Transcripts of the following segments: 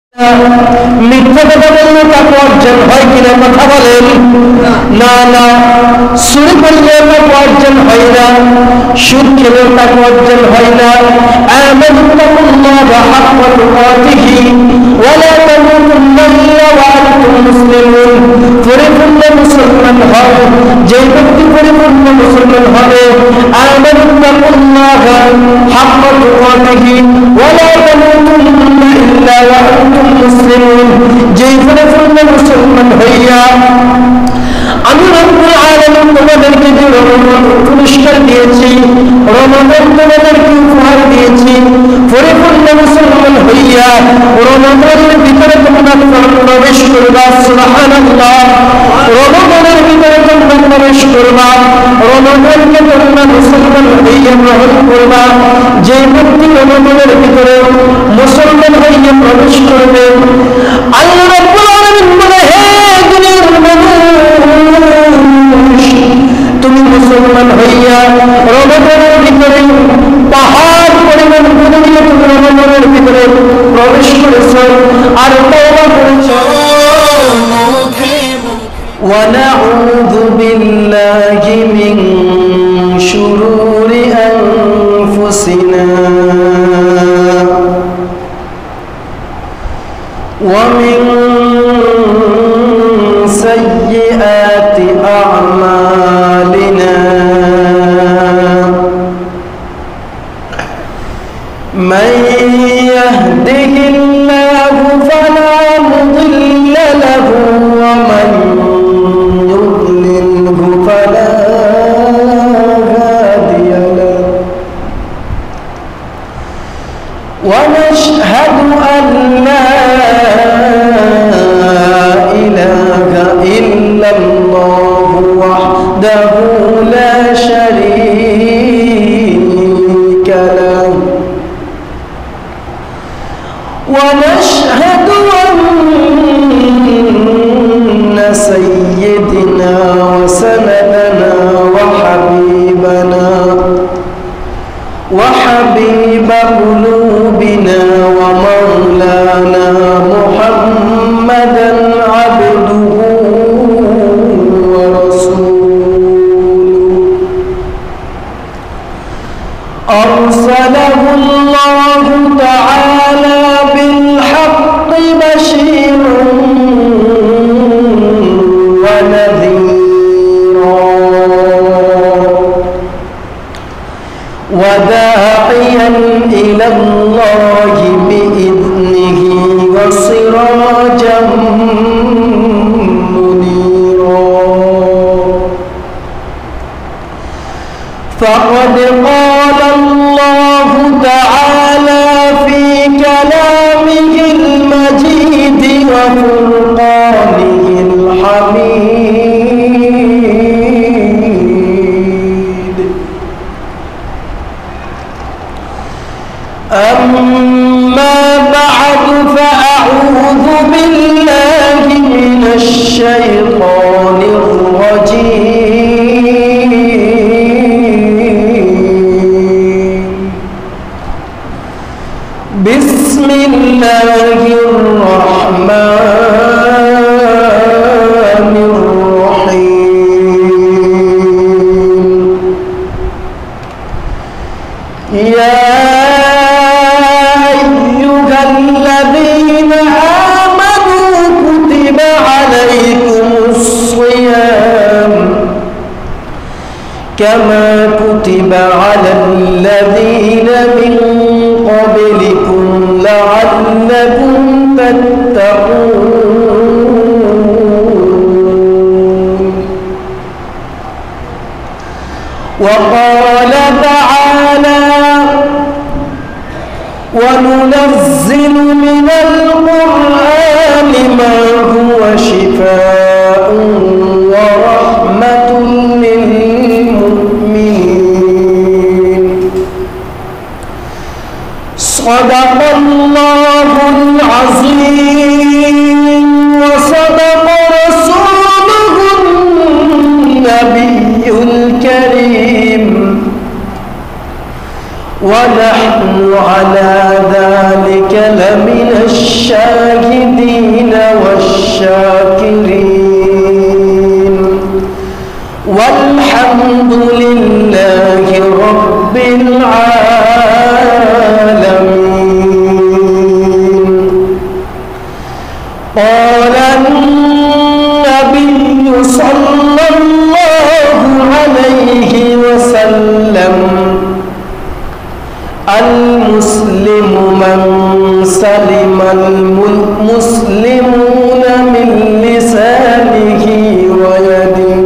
মিথ্যা কথা বললে তাকওয়া অর্জন হয় কিনা কথা বলেন? না না, চুরি করলে তাকওয়া অর্জন হয় না, সুদ খেলে তাকওয়া অর্জন হয় না। আমানুল্লাহ হাক্কা তুকাতিহি ওয়া লা তামুতুন্না ইল্লা ওয়া আনতুম মুসলিমুন। পরিপূর্ণ মুসলমান হও, যে ব্যক্তি পরিপূর্ণ মুসলমান হবে, আমানুল্লাহ হাক্কা তুকাতিহি ওয়া লা তামুতুন্না ইল্লা ওয়া আনতুম মুসলিমুন, যে পরিপূর্ণ মুসলমান হইয়া আমি রব্বুল আলামিন তোমাদেরকে যে রহমত পুরস্কার দিয়েছি, রহমত তোমাদেরকে উপহার দিয়েছি, পরিপূর্ণ মুসলমান হইয়া রহমতের ভিতরে তোমরা প্রবেশ করবা। সুবহানাল্লাহ। রহমতের ভিতরে তোমরা প্রবেশ করবা, রহমতকে তোমরা মুসলমান হইয়া গ্রহণ করবা। যে ব্যক্তি রহমতের ভিতরে মুসলমান হইয়া প্রবেশ করবে, আল্লাহ রাব্বুল আলামিন বলে, হে দুনিয়ার মানুষ, তুমি মুসলমান হইয়া রহমতের ভিতরে পাহাড় পরিমাণ গুণ দিয়ে তুমি রহমতের ভিতরে প্রবেশ করেছ আর তওবা করেছ। ونعوذ بالله من شرور أنفسنا ومن سيئات أعمالنا، من يهده الله فلا مضل له ومن يضلله فلا هادي له، ونشهد أن لا إله إلا الله وحده لا شريك له، ونشهد أن سيدنا وسندنا وحبيبنا وحبيب قلوبنا ومولانا محمدا عبده ورسوله، أرسله الله تعالى بالحق بشيرا ونذيرا وداعيا إلى الله بإذنه وسراجا منيرا، فقد قال الله تعالى في كلامه المجيد وفرقانه الحميد: أما بعد فأعوذ بالله من الشيطان الرجيم، بسم الله الرحمن الرحيم. يا أيها الذين آمنوا كتب عليكم الصيام كما كتب على الذين من قبلكم لعلكم تتقون. وقال تعالى: وننزل من القرآن ما هو شفاء ورحمة للمؤمنين. صدق الله العظيم وصدق رسوله النبي الكريم، ونحن على ذلك لمن الشاهدين الحامدين والشاكرين والحمد لله رب العالمين. قال النبي صلى الله عليه وسلم المسلم من سلم المسلمون من لسانه ويده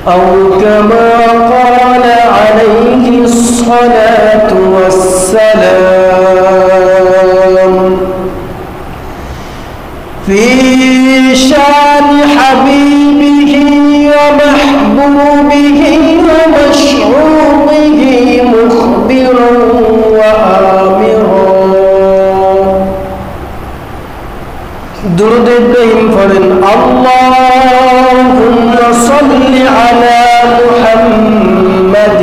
أو كما قال عليه الصلاة والسلام. في شان حبيبه ومحبوبه ومشعوقه مخبرا وآمرا. درود الدين فرن اللهم صل على محمد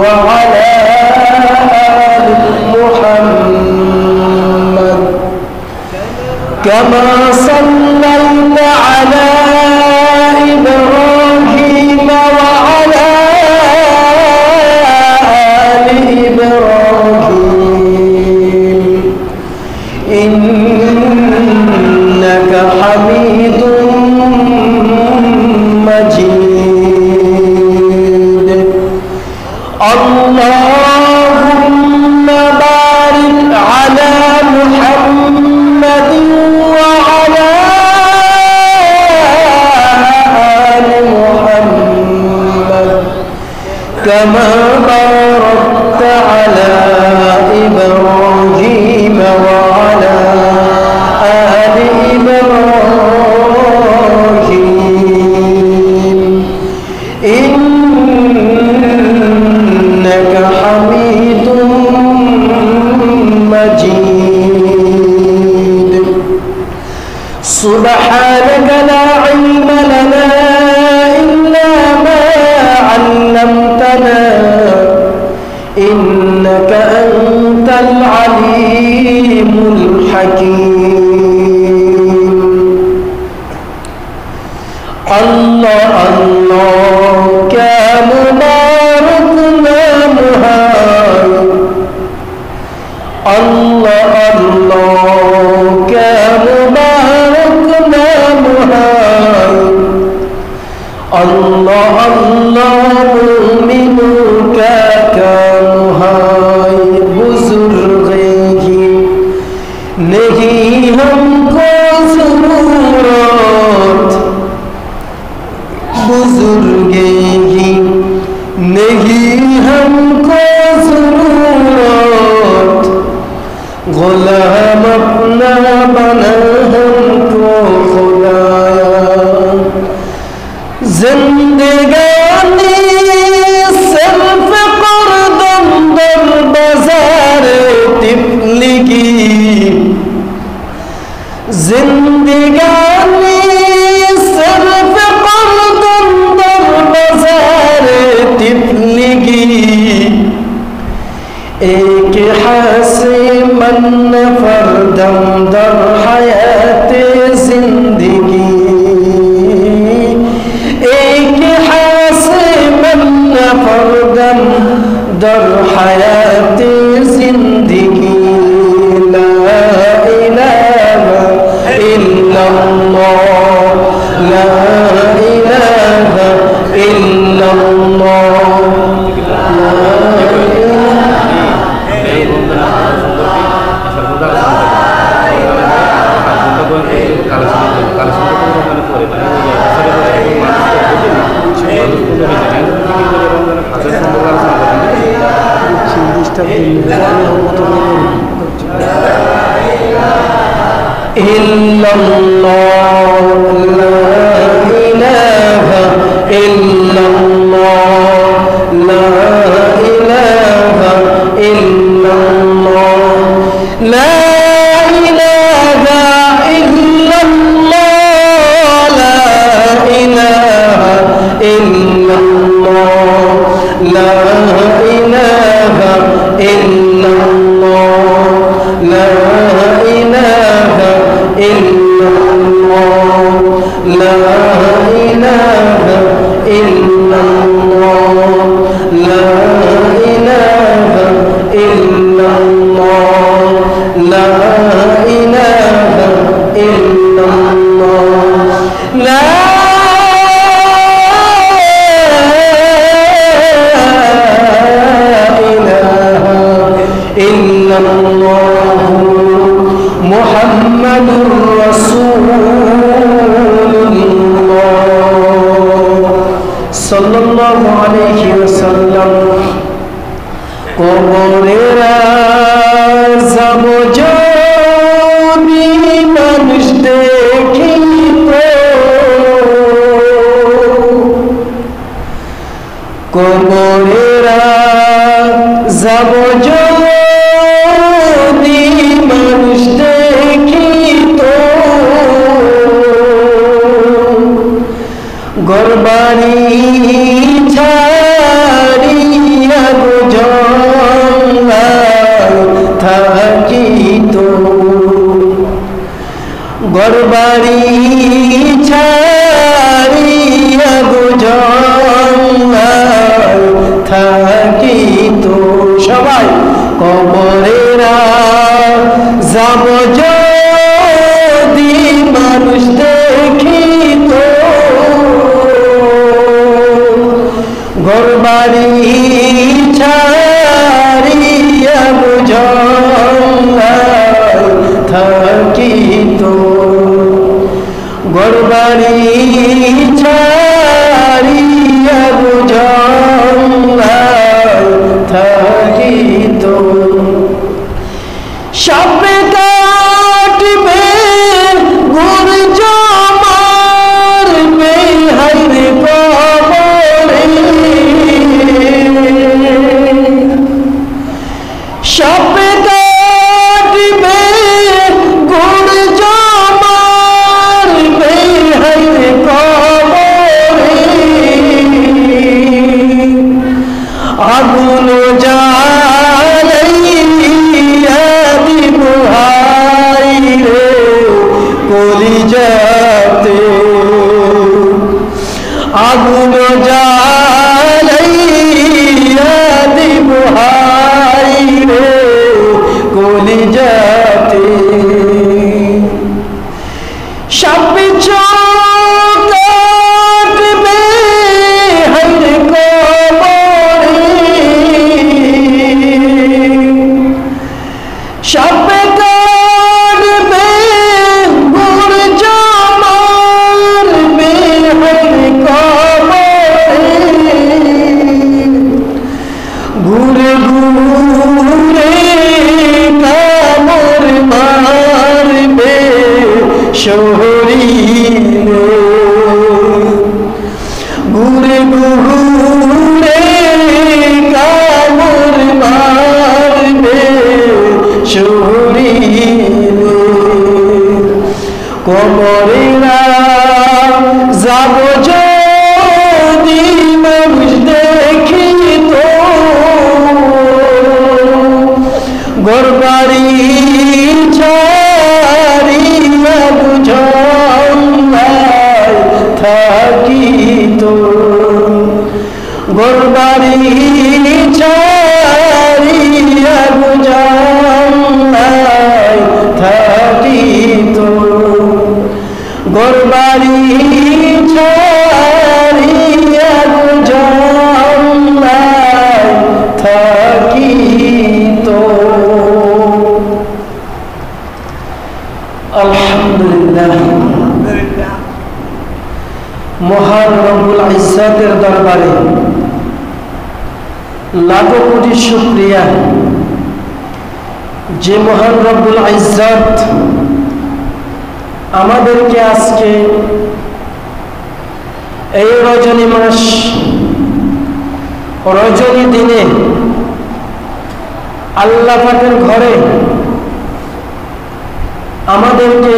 وعلى آل محمد كما صليت على إبراهيم وعلى آل إبراهيم إنك حميد مجيد. اللهم بارك على محمد وعلى آل محمد كما باركت على إبراهيم وعلى آل إبراهيم إنك حميد مجيد. سبحانك لا علم لنا إلا ما علمتنا إنك أنت العليم الحكيم. الله الله كمباركنا مهاي الله الله كمباركنا مهاي الله الله مؤمنك كمهاي बुजुर्गी नहीं हमको जरूरत बुजुर्गी नहीं हमको जरूरत गुलाम अपना बना हमको खुदाया जिंदगानी सिर्फ कुर्दम दर बाजार तिफलिगी जिंदगानी सिर्फ कुर्दम दर बाजार तिफलिगी एक हंसी मन फरदम दर हयात जिंदगी एक हंसी मन फरदम दर हयात जिंदगी ला इलाहा इल्लल्लाह ला इलाहा इल्लल्लाह illallah la ilaha illallah la ilaha illallah la ilaha illallah la ilaha illallah la ilaha illallah la ilaha মুহাম্মাদুর রাসূলুল্লাহ সাল্লাল্লাহু আলাইহি ওয়াসাল্লাম। কবরের আযাব যদি মানুষ দেখিত, কবরের আযাব যদি মানুষ দেখিত, ঘরবাড়ি ছাড়িয়া থাকিত, ঘরবাড়ি ছাড়িয়া থাকিত। সবাই কবরের আযাব যদি মানুষ দেখিত, ঘরবাড়ি ছাড়িয়া থাকিত, ঘরবাড়ি ছাড়িয়া থাকিত। সাপে কাটবে গুরজ মারবে হাইরে কবরে, সাপে কাটবে গুরজ মারবে হাইরে কবরে, আগুন জ্বালাইয়া দিব হাইরে কলিজাতে, আগুন জ্বালাইয়া দিব হাইরে কলিজাতে। সাপে কাটবে হাইরে কবরে, সাপে কাটবে গুরজ মারবে হাইরে কবরে, ঘুরে ঘুরে কামড় মারবে শরীরে, ঘুরে ঘুরে কামড় মারবে শরীরে। কবরের আযাব যদি মানুষ দেখিত, ঘরবাড়ি ছাড়িয়া থাকিত, ঘরবাড়ি ছাড়িয়া থাকিত, ঘরবাড়ি ছাড়িয়া থাকিত। আলহামদুলিল্লাহ, মহান রব্বুল ইজ্জতের দরবারে লাখো কোটি শুকরিয়া, যে মহান রব্বুল ইজ্জত আমাদেরকে আজকে এই রজনী মাস রজনী দিনে আল্লাহ পাকের ঘরে আমাদেরকে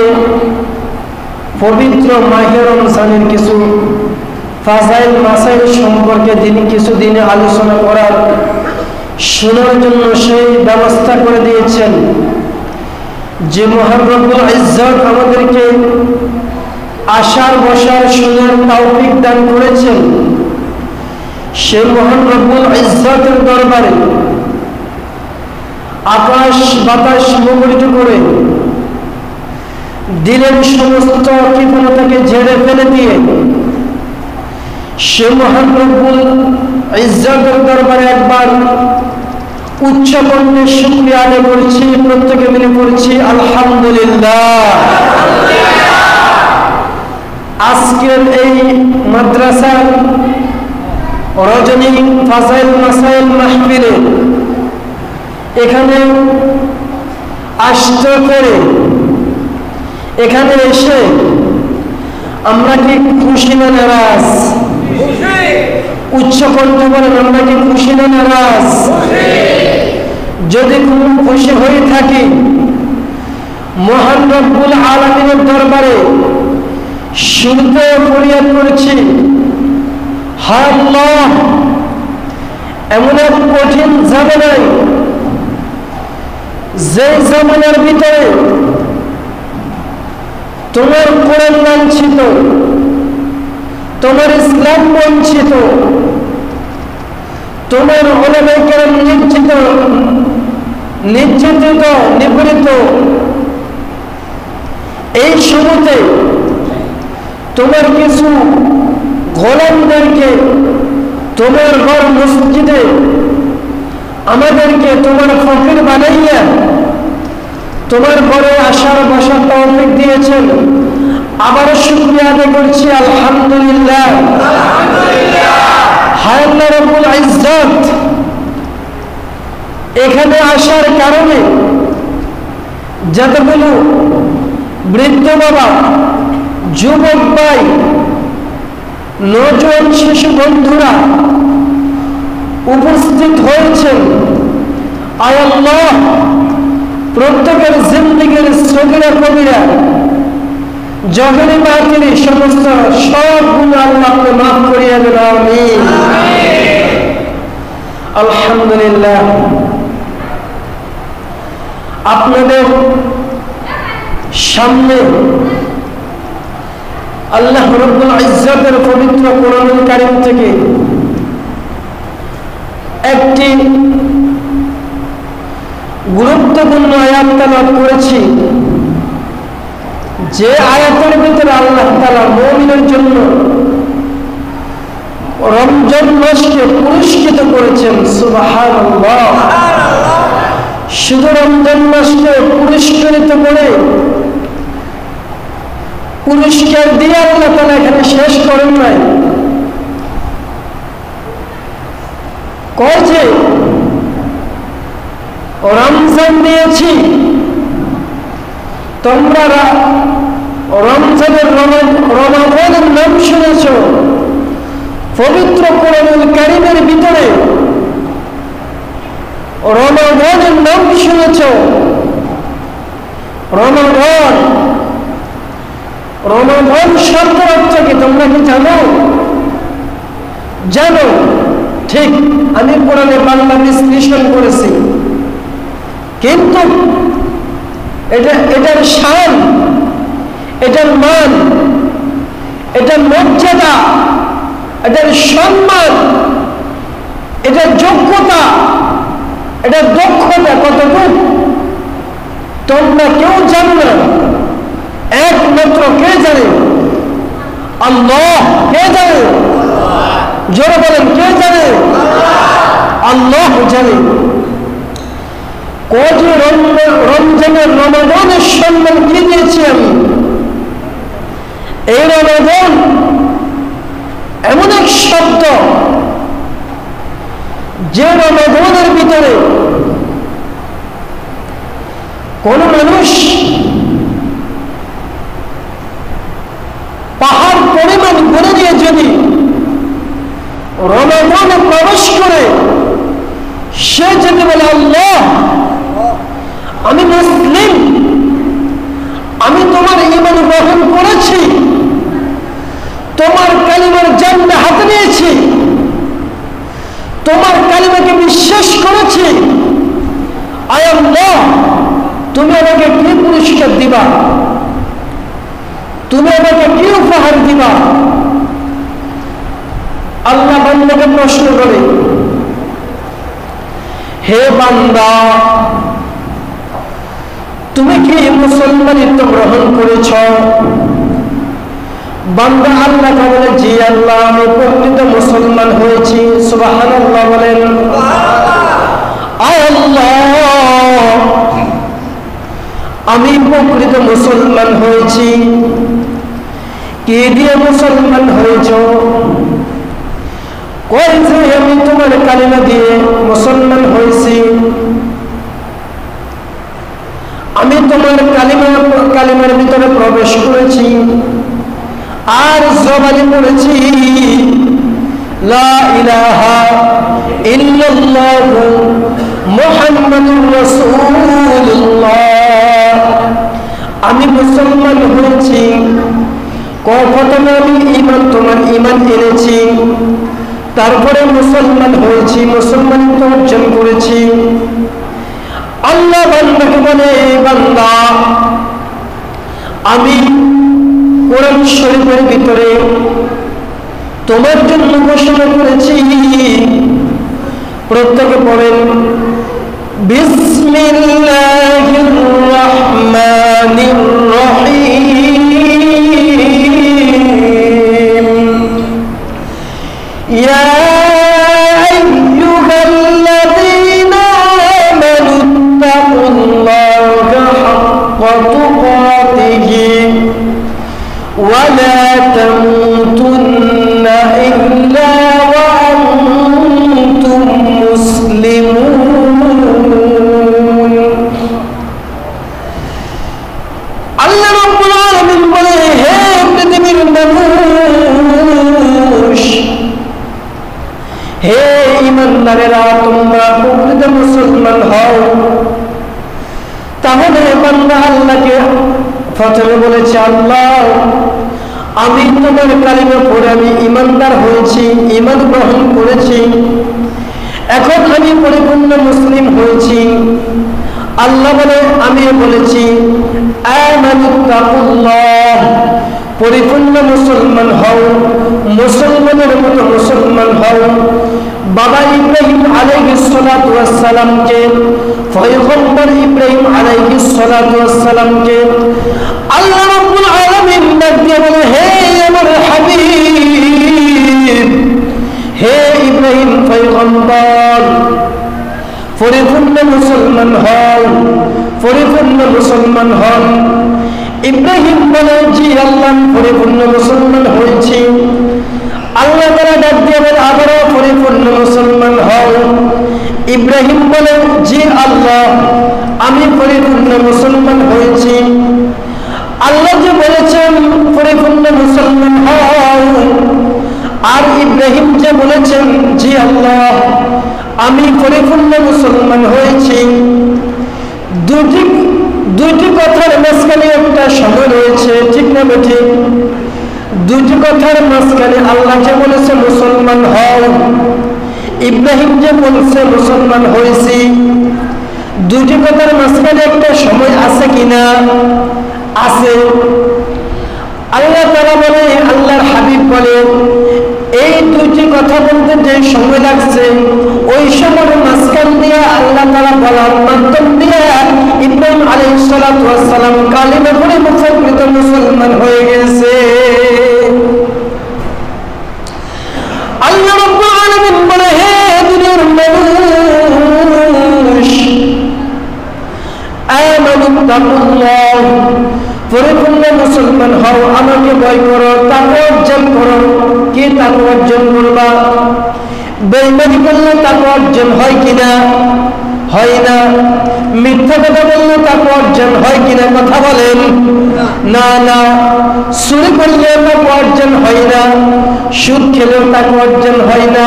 পবিত্র মাহে রমজানের কিছু ফাজাইল মাসাইল সম্পর্কে তিনি কিছু দিনে আলোচনা করার শোনার জন্য সেই ব্যবস্থা করে দিয়েছেন। যে মহান রব্বুল ইজ্জত আমাদেরকে আসার বসার শোনার তৌফিক দান করেছেন, সেই মহান রব্বুল ইজ্জতের দরবারে আকাশ বাতাস মুখরিত করে দিলের সমস্ত কৃপণতাকে ঝেড়ে ফেলে দিয়ে সে মহান রব্বুল ইজ্জতের দরবারে একবার উচ্চ কণ্ঠে শুকরিয়া আদায় করছি, প্রত্যেকে মিলে পড়ছি আলহামদুলিল্লাহ। আজকের এই মাদ্রাসার রজনী ফাজাইল মাসাইল মাহফিলে এখানে আসতে পেরে, এখানে এসে আমরা কি খুশি না নারাজ? উচ্চ কণ্ঠে বলেন, আমরা কি খুশি না নারাজ? যদি খুব খুশি হয়ে থাকি, মহান রব্বুল আলামিনের দরবারে শুরুতে ফরিয়াদ করেছি, হায় আল্লাহ, এমন এক কঠিন জামানায়, যে জামানার ভিতরে তোমার কোরআন লাঞ্ছিত, তোমার ইসলাম বঞ্চিত, তোমার উলামায়ে কেরাম নির্যাতিত, নিপীড়িত, এই সময়তে তোমার কিছু গোলামদেরকে তোমার ঘর মসজিদে আমাদেরকে তোমার ফকির বানাইয়া তোমার ঘরে আসার বসার তৌফিক দিয়েছেন। আবারও শুকরিয়া আদায় করছি আলহামদুলিল্লাহ। হায় আল্লাহ রব্বুল ইজ্জত, এখানে আসার কারণে যতগুলো বৃদ্ধ বাবা, যুবক ভাই, নজওয়ান শিশু বন্ধুরা উপস্থিত হয়েছেন, আয় আল্লাহ, প্রত্যেকের জিন্দেগির সগীরা কবিরা জহরি বাতিনি সমস্ত সব গুণ আল্লাহকে মাফ করিয়া দেন, আমিন। আলহামদুলিল্লাহ। আপনাদের সামনে আল্লাহ রাব্বুল ইজ্জতের পবিত্র কোরআনুল কারীম থেকে একটি গুরুত্বপূর্ণ আয়াত তেলাওয়াত করেছি, যে আয়াতের ভিতরে আল্লাহ তাআলা মুমিনের জন্য রমজান মাসকে পুরস্কৃত করেছেন। সুবহানাল্লাহ। শুধু রমজান মাসকে পুরস্কৃত করে পুরস্কার দিয়ে আল্লাহ তাআলা এখানে শেষ করেন নাই, কয় যে রমজান দিয়েছি, তোমরা রমজানের রমাদানের নাম শুনেছ, পবিত্র কোরআনুল কারীমের ভিতরে রমাদানের নাম শুনেছ। রমাদান শব্দের অর্থ কি তোমরা কি জানো? জানো? ঠিক, আমি কোরআনে বাংলা বিশ্লেষণ করেছি, কিন্তু এটার শান, এটার মান, এটার মর্যাদা, এটার সম্মান, এটার যোগ্যতা, এটার দক্ষতা কতটুকু তোমরা কেউ জানো না, একমাত্র কে জানে? আল্লাহ। কে জানে? জোরে বলেন, কে জানে? আল্লাহ জানে। কোটি রমজানের রমাদানের সম্মান কি দিয়েছি আমি? এই রমাদান এমন এক শব্দ, যে রমাদানের ভিতরে কোন মানুষ পাহাড় পরিমাণ করে দিয়ে যদি রমাদানে প্রবেশ করে, সে যদি বলে আল্লাহ, আমি মুসলিম, আমি তোমার ঈমান গ্রহণ করেছি, তোমার কালিমার জান্নাত হাতে নিয়েছি, তোমার কালিমাকে বিশ্বাস করেছি, আয় আল্লাহ, তুমি আমাকে কি পুরস্কার দিবা? তুমি আমাকে কি উপহার দিবা? আল্লাহ বান্দাকে প্রশ্ন করে, হে বান্দা, তুমি কি মুসলমানিত্ব গ্রহণ করেছ? বান্দা আল্লাহ বলে, জি আল্লাহ, আমি প্রকৃত মুসলমান হয়েছি। সুবহানাল্লাহ বলেন। আল্লাহ, আমি প্রকৃত মুসলমান হয়েছি। কে দিয়ে মুসলমান হয়েছ? কই যে আমি তোমার কালিমা দিয়ে মুসলমান হয়েছি। আমি তোমার কালিমার ভিতরে প্রবেশ করেছি আর জবানে পড়েছি লা ইলাহা ইল্লাল্লাহু মুহাম্মাদুর রাসূলুল্লাহ। আমি মুসলমান হয়েছি। প্রথমে আমি তোমার ঈমান এনেছি, তারপরে মুসলমান হয়েছি, মুসলমানিত্ব অর্জন করেছি। আল্লাহ বান্দাকে বলে, বান্দা আমি কোরআন শরীফের ভিতরে তোমার জন্য ঘোষণা করেছি। প্রত্যেকে পড়েন বিসমিল্লাহির রহমানির রহিম। ইয়া আইয়ুহাল্লাযীনা আমানুত্তাকুল্লাহা হাক্কা তুকাতিহি ওয়া লা তামুতুন্না ইল্লা ওয়া আনতুম মুসলিমুন। আল্লাহ রাব্বুল আলামিন বলে, হে পৃথিবীর মানুষ, হে ঈমানদারেরা, তোমরা প্রকৃত মুসলমান হও। তাহলে বান্দা আল্লাহকে প্রথমে বলেছে, আল্লাহ আমি তোমার কালিমা পড়ে আমি ঈমানদার হয়েছি, ঈমান গ্রহণ করেছি, এখন আমি পরিপূর্ণ মুসলিম হয়েছি। আল্লাহ বলে, আমি বলেছি আমানুত্তাকুল্লাহ, পরিপূর্ণ মুসলমান হও, মুসলমানের মতো মুসলমান হও। বাবা ইব্রাহিম আলাইহিস সালাতু ওয়াস সালামকে, পয়গম্বর ইব্রাহিম আলাইহিস সালাতু ওয়াস সালামকে আল্লাহ রাব্বুল আলামিন ডাক দিয়ে বলে, হে আমার হাবিব, হে ইব্রাহিম পয়গম্বর, পরিপূর্ণ মুসলমান হও, পরিপূর্ণ মুসলমান হন। ইব্রাহিম বলে, জি আল্লাহ, পরিপূর্ণ মুসলমান হয়েছি। আল্লাহ তাআলা ডাক দিয়ে বলে, আবারও পরিপূর্ণ মুসলমান হও। ইব্রাহিম বলে, জি আল্লাহ, আমি পরিপূর্ণ মুসলমান হয়েছি। আল্লাহ যে বলেছেন পরিপূর্ণ মুসলমান হও, আর ইব্রাহিম যে বলেছেন, জি আল্লাহ, আমি পরিপূর্ণ মুসলমান হয়েছি, দুইটি কথার মাঝখানে একটা সময় রয়েছে, ঠিক না ঠিক? দুইটি কথার মাঝখানে আল্লাহ যে বলেছে মুসলমান হও, ইব্রাহিম যে বলছে মুসলমান হয়েছি, দুইটি কথার মাঝখানে একটা সময় আছে কিনা? আছে। আল্লাহ তাআলা বলে, আল্লাহর হাবিব বলে, এই দুইটি কথা বলতে যে সময় লাগছে, ওই সময়ের মাঝখান দিয়ে আল্লাহ তাআলা বলার মাধ্যম দিয়ে ইব্রাহিম আলাইহিস সালাতু ওয়াস সালাম কালিমা পড়ে প্রকৃত মুসলমান হয়ে গেছে। আল্লাহ রাব্বুল আলামিন বলে, হে দুনিয়ার মানুষ, আমানুত্তাকুল্লাহ, পরিপূর্ণ মুসলমান হও, আমাকে ভয় করো, তাকওয়া অর্জন করো। কি তাকওয়া অর্জন করবা? বেঈমানি করলে তাকওয়া অর্জন হয় কিনা? হয় না। মিথ্যা কথা বললে তাকওয়া অর্জন হয় কিনা? কথা বলেন না। না। চুরি করলে তাকওয়া অর্জন হয় না, সুদ খেলেও তাকওয়া অর্জন হয় না।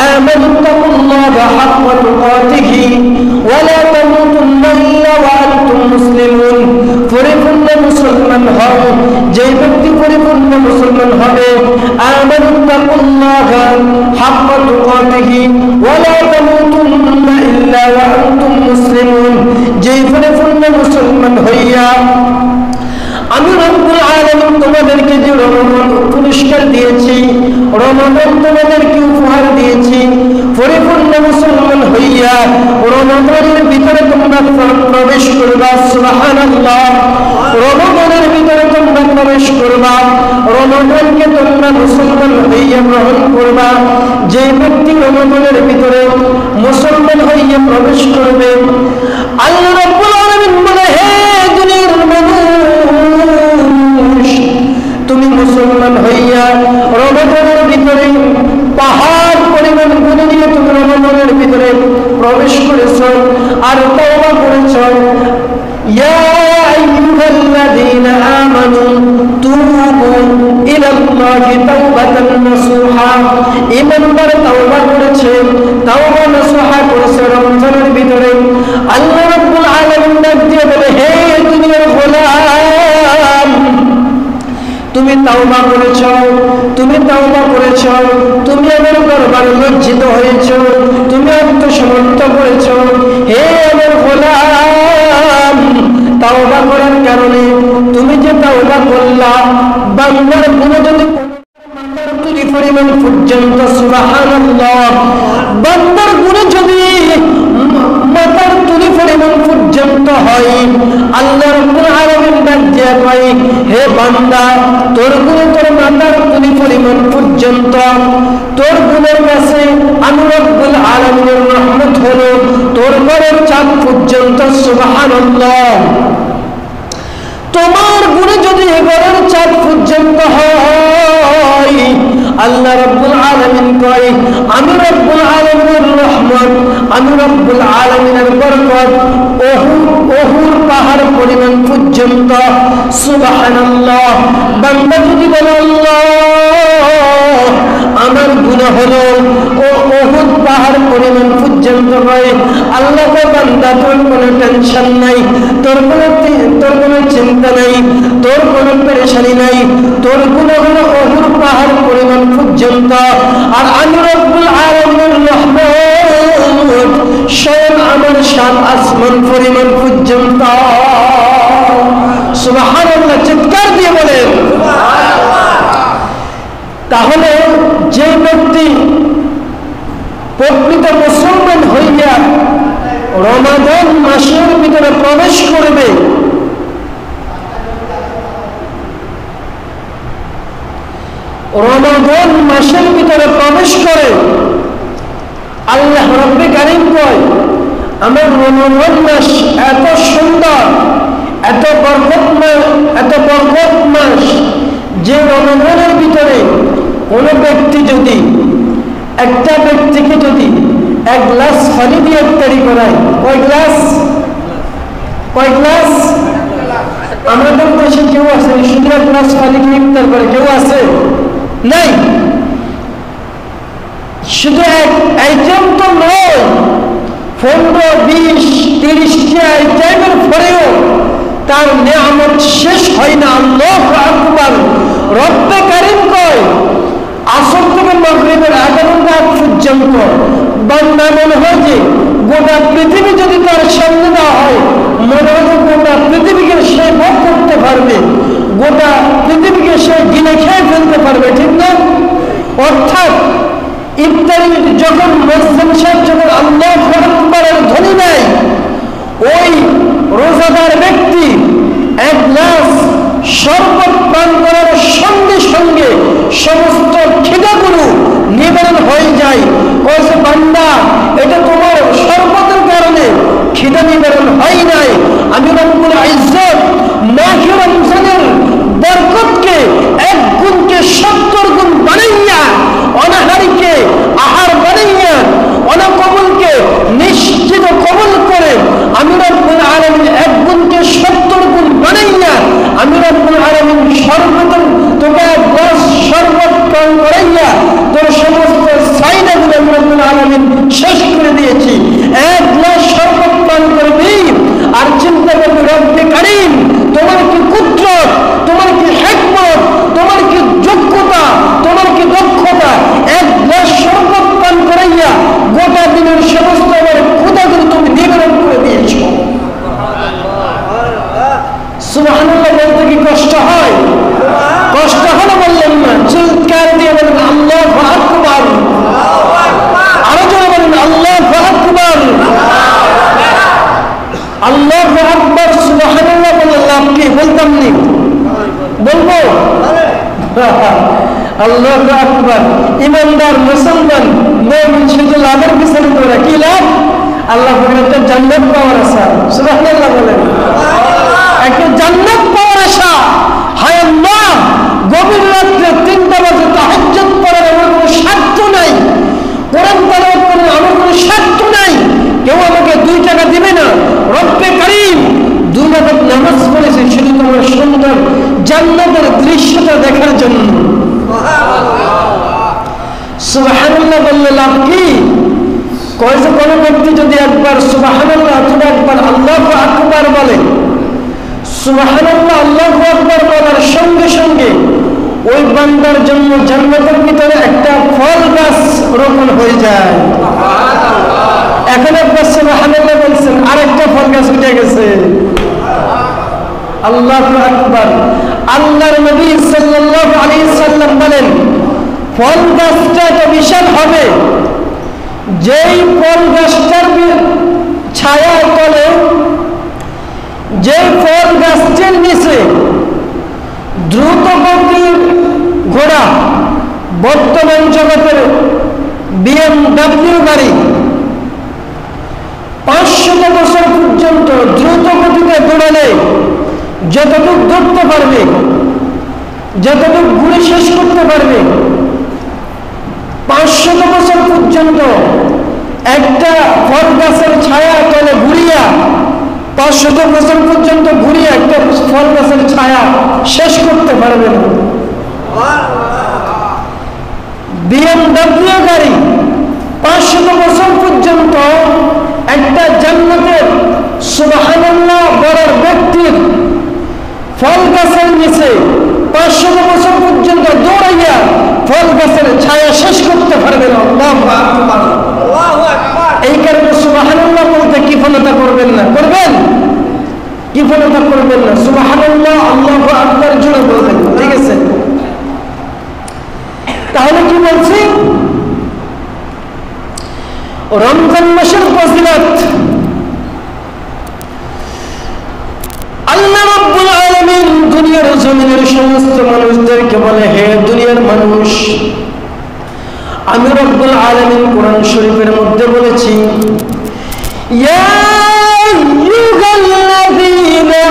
আমানুত্তাকুল্লাহা হাক্কা তুকাতিহি ওয়া লা তামুতুন্না ইল্লা ওয়া আনতুম মুসলিমুন। পরিপূর্ণ মুসলমান হও, যে ব্যক্তি পরিপূর্ণ মুসলমান হবে, আমানুত্তাকুল্লাহা হাক্কা তুকাতিহি ওয়া লা তামুতুন্না ইল্লা ওয়া আনতুম মুসলিমুন, যে পরিপূর্ণ মুসলমান হইয়া আমি রব্বুল আলামিন তোমাদেরকে যে রমজান পুরস্কার দিয়েছি, রমজান তোমাদেরকে উপহার দিয়েছি, পরিপূর্ণ মুসলমান হইয়া রমজানের ভিতরে তোমরা প্রবেশ করবা। সুবহানাল্লাহ। রমজানের ভিতরে তোমরা প্রবেশ করবা, রমাদানকে তোমরা মুসলমান হইয়া গ্রহণ করবা। যে ব্যক্তি রমাদানের ভিতরে মুসলমান হইয়া প্রবেশ করবে, আল্লাহ রাব্বুল আলামিন বলে, হে দুনিয়ার মানুষ, তুমি মুসলমান হইয়া রমাদানের ভিতরে পাহাড় পরিমাণ গুনাহ নিয়ে তুমি রমাদানের ভিতরে প্রবেশ করেছ আর তওবা করেছ। ইয়া আইয়ুহাল্লাযীনা আমানু তুবু ইলাল্লাহি তাওবাতান নাসুহা, ঈমানদার তওবা করেছে, তওবা নাসুহা করেছে রমজানের ভিতরে। আল্লাহ রাব্বুল আলামিন ডাক দিয়ে বলে, হে দুনিয়ার গোলাম, তুমি তাওবা করেছ, তুমি তাওবা করেছ, তুমি আমার দরবারে লজ্জিত হয়েছ, তুমি আত্মসমর্থ করেছ। হে আমার গোলাম, তাওবা করার কারণে তুমি যে তাওবা করলা, বান্দার গুনাহ যদি মাথার তুলি পরিমাণ পর্যন্ত, সুবহানাল্লাহ, বান্দার গুনাহ যদি মাথার তুলি পরিমাণ পর্যন্ত হয়, আল্লাহ রাব্বুল আলামিন ডাক দিয়ে কয়, হে বান্দা, তোর গুনাহ তোর মাথার তুলি পরিমাণ পর্যন্ত, তোর গুনাহের কাছে আমি রাব্বুল আলামিনের রহমত হলো তোর ঘরের চাঁদ পর্যন্ত, সুবহানাল্লাহ। তোমার গুনাহ যদি ঘরের চাঁদ পর্যন্ত হয়, আল্লাহ রাব্বুল আলামিন কয়, আমি রাব্বুল আলামিনের রহমত, আমি রাব্বুল আলামিনের বরকত ওহুর পাহাড় পরিমাণ পর্যন্ত, সুবহানাল্লাহ। বান্দা যদি বলে, আল্লাহ, আমার গুনাহ হলো ওহুদ পাহাড় পরিমাণ পর্যন্ত হয়, আল্লাহ কয়, বান্দা, তোর কোনো টেনশন নাই, তোর কোনো চিন্তা নাই, তোর কোনো পেরেশানি নাই, তোর গুনাহ হলো ওহুদ পাহাড় পরিমাণ পর্যন্ত, আর আমি রাব্বুল আলামিনের রহমত স্বয়ং আমার 7 আসমান পরিমাণ পর্যন্ত। সুবহানাল্লাহ, চিৎকার দিয়ে বলেন সুবহানাল্লাহ। তাহলে যে ব্যক্তি প্রকৃত মুসলমান হইয়া রমাদান মাসের ভিতরে প্রবেশ করবে, রমাদান মাসের ভিতরে প্রবেশ করে, আল্লাহ রাব্বে কারীম কয়, আমার রমাদান মাস এত সুন্দর, এত বরকত মাস, যে রমাদানের ভিতরে কোনো ব্যক্তি যদি, একটা ব্যক্তিকে যদি 1 গ্লাস পানি দিয়ে ইফতারি করায়, কয় গ্লাস? আমাদের দেশে কেউ আছে শুধু 1 গ্লাস পানি দিয়ে ইফতার করে? কেউ আছে? নাই। শুধু এক আইটেম তো নয়, 15, 20, 30টা আইটেমের পরেও তার নিয়ামত শেষ হয় না। আল্লাহু আকবার। রব্বে কারীম কয়, আসর থেকে মাগরিবের আগে রাত পর্যন্ত বান্দা মনে হয় যে গোটা পৃথিবী যদি তার সামনে দেওয়া হয়, মনে হয় গোটা পৃথিবীকে সে ভোগ করতে পারবে, গোটা পৃথিবীকে সে গিলে খেয়ে ফেলতে পারবে, ঠিক না? অর্থাৎ ইফতারি যখন মুসলিম সাহেব যখন আল্লাহু আকবারের ধ্বনি দেয়, ওই রোজাদার ব্যক্তি 1 গ্লাস শরবত পান করার সঙ্গে সঙ্গে সমস্ত খিদাগুলো নিবারণ হয়ে যায়। কয়েছে, বান্দা, এটা তোমার শরবতের কারণে খিদা নিবারণ হয় নাই, আমি রব্বুল ইজ্জত মাহে রমজানের বরকতকে 1 গুণকে 70 গুণ বানাইয়া, অনাহারীকে আহার বানাইয়া, অনাকবুলকে নিশ্চিত কবুল করে, আমি রব্বুল আলামিন 1 গুণকে 70 গুণ বানাইয়া, আমি রব্বুল আলামিন শরবতের তোকে 1 গ্লাস শরবত পান করাইয়া তোর সমস্ত চাহিদাগুলো আমি রব্বুল আলামিন শেষ করে দিয়েছি। 1 গ্লাস শরবত পান করবি আর চিন্তা করবি, রব্বে কারীম, তোমার কি কুদরত, তোমার কি হিকমত, তোমার কি যোগ্যতা, তোমার কি দক্ষতা, 1 গ্লাস শরবত পান করাইয়া গোটা দিনের সমস্ত আমার ক্ষুধাগুলো তুমি নিবারণ করে দিয়েছ। সুবহানাল্লাহ বলতে কি কষ্ট হয়? কষ্ট হলো বললেন না, চিৎকার দিয়ে বলেন আল্লাহু আকবার। আরো জোরে বলেন আল্লাহু আকবার। আল্লাহু আকবার। সুবহানাল্লাহ বললেন লাভ কি? বলতাম নি, বলবো আল্লাহু আকবার। ইমানদার মুসলমান মুমিন শুধু লাভের পিছনে দৌড়ে, কি লাভ? আল্লাহ বলেন একটা জান্নাত পাওয়ার আশা। সুবহানাল্লাহ বলেন, একটা জান্নাত পাওয়ার আশা। হায় আল্লাহ, গভীর রাত্রে 3টা বাজে তাহাজ্জুদ পড়ার আমার কোনো স্বার্থ নাই, কোরআন তেলাওয়াত করার আমার কোনো স্বার্থ নাই, কেউ আমাকে 2 টাকা দিবে না। রব্বে কারীম 2 রাকাত নামাজ পড়েছি শুধু তোমার সুন্দর জান্নাতের দৃশ্যটা দেখার জন্য। সুবহানাল্লাহ বললে লাভ কি? কয়েছে কোনো ব্যক্তি যদি একবার সুবহানাল্লাহ অথবা একবার আল্লাহু আকবার বলে, সুবহানাল্লাহ আল্লাহু আকবার বলার সঙ্গে সঙ্গে ওই বান্দার জন্য জান্নাতের ভিতরে একটা ফল গাছ রোপণ হয়ে যায়। এখন একবার সুবহানাল্লাহ বলছেন, আরেকটা ফল গাছ উঠে গেছে। আল্লাহু আকবার। আল্লাহর নবী সাল্লাল্লাহু আলাইহি সাল্লাম বলেন, ফল গাছটা তো বিশাল হবে, যেই ফল গাছটার ছায়ার তলে, যেই ফল গাছটির নিচে দ্রুত গতির ঘোড়া, বর্তমান জগতের BMW গাড়ি 500 বছর পর্যন্ত দ্রুত গতিতে দৌড়ালে যতটুকু দৌড়তে পারবে, যতটুকু ঘুরে শেষ করতে পারবে, 500 বছর পর্যন্ত একটা ফল গাছের ছায়া তলে ঘুরিয়া, 500 বছর পর্যন্ত ঘুরিয়া একটা ফল গাছের ছায়া শেষ করতে পারবে না। BMW গাড়ি 500 বছর পর্যন্ত একটা জান্নাতের সুবহানাল্লাহ বলার ব্যক্তির ফল গাছের নিচে 500 বছর পর্যন্ত দৌড়াইয়া ফল গাছের ছায়া শেষ করতে পারবে না। আল্লাহু আকবার। এই কারণে সুবহানাল্লাহ বলতে কিফলতা করবেন না, করবেন? কিফলতা করবেন না, সুবহানাল্লাহ আল্লাহু আকবার জোরে বলবেন, ঠিক আছে? তাহলে কি বলছি? রমজান মাসের ফজিলত আল্লাহ রাব্বুল আলামিন দুনিয়ার জমিনের সমস্ত মানুষদেরকে বলে, হে দুনিয়ার মানুষ, আমি রব্বুল আলামিন কোরআন শরীফের মধ্যে বলেছি, ইয়া আইয়ুহাল্লাযীনা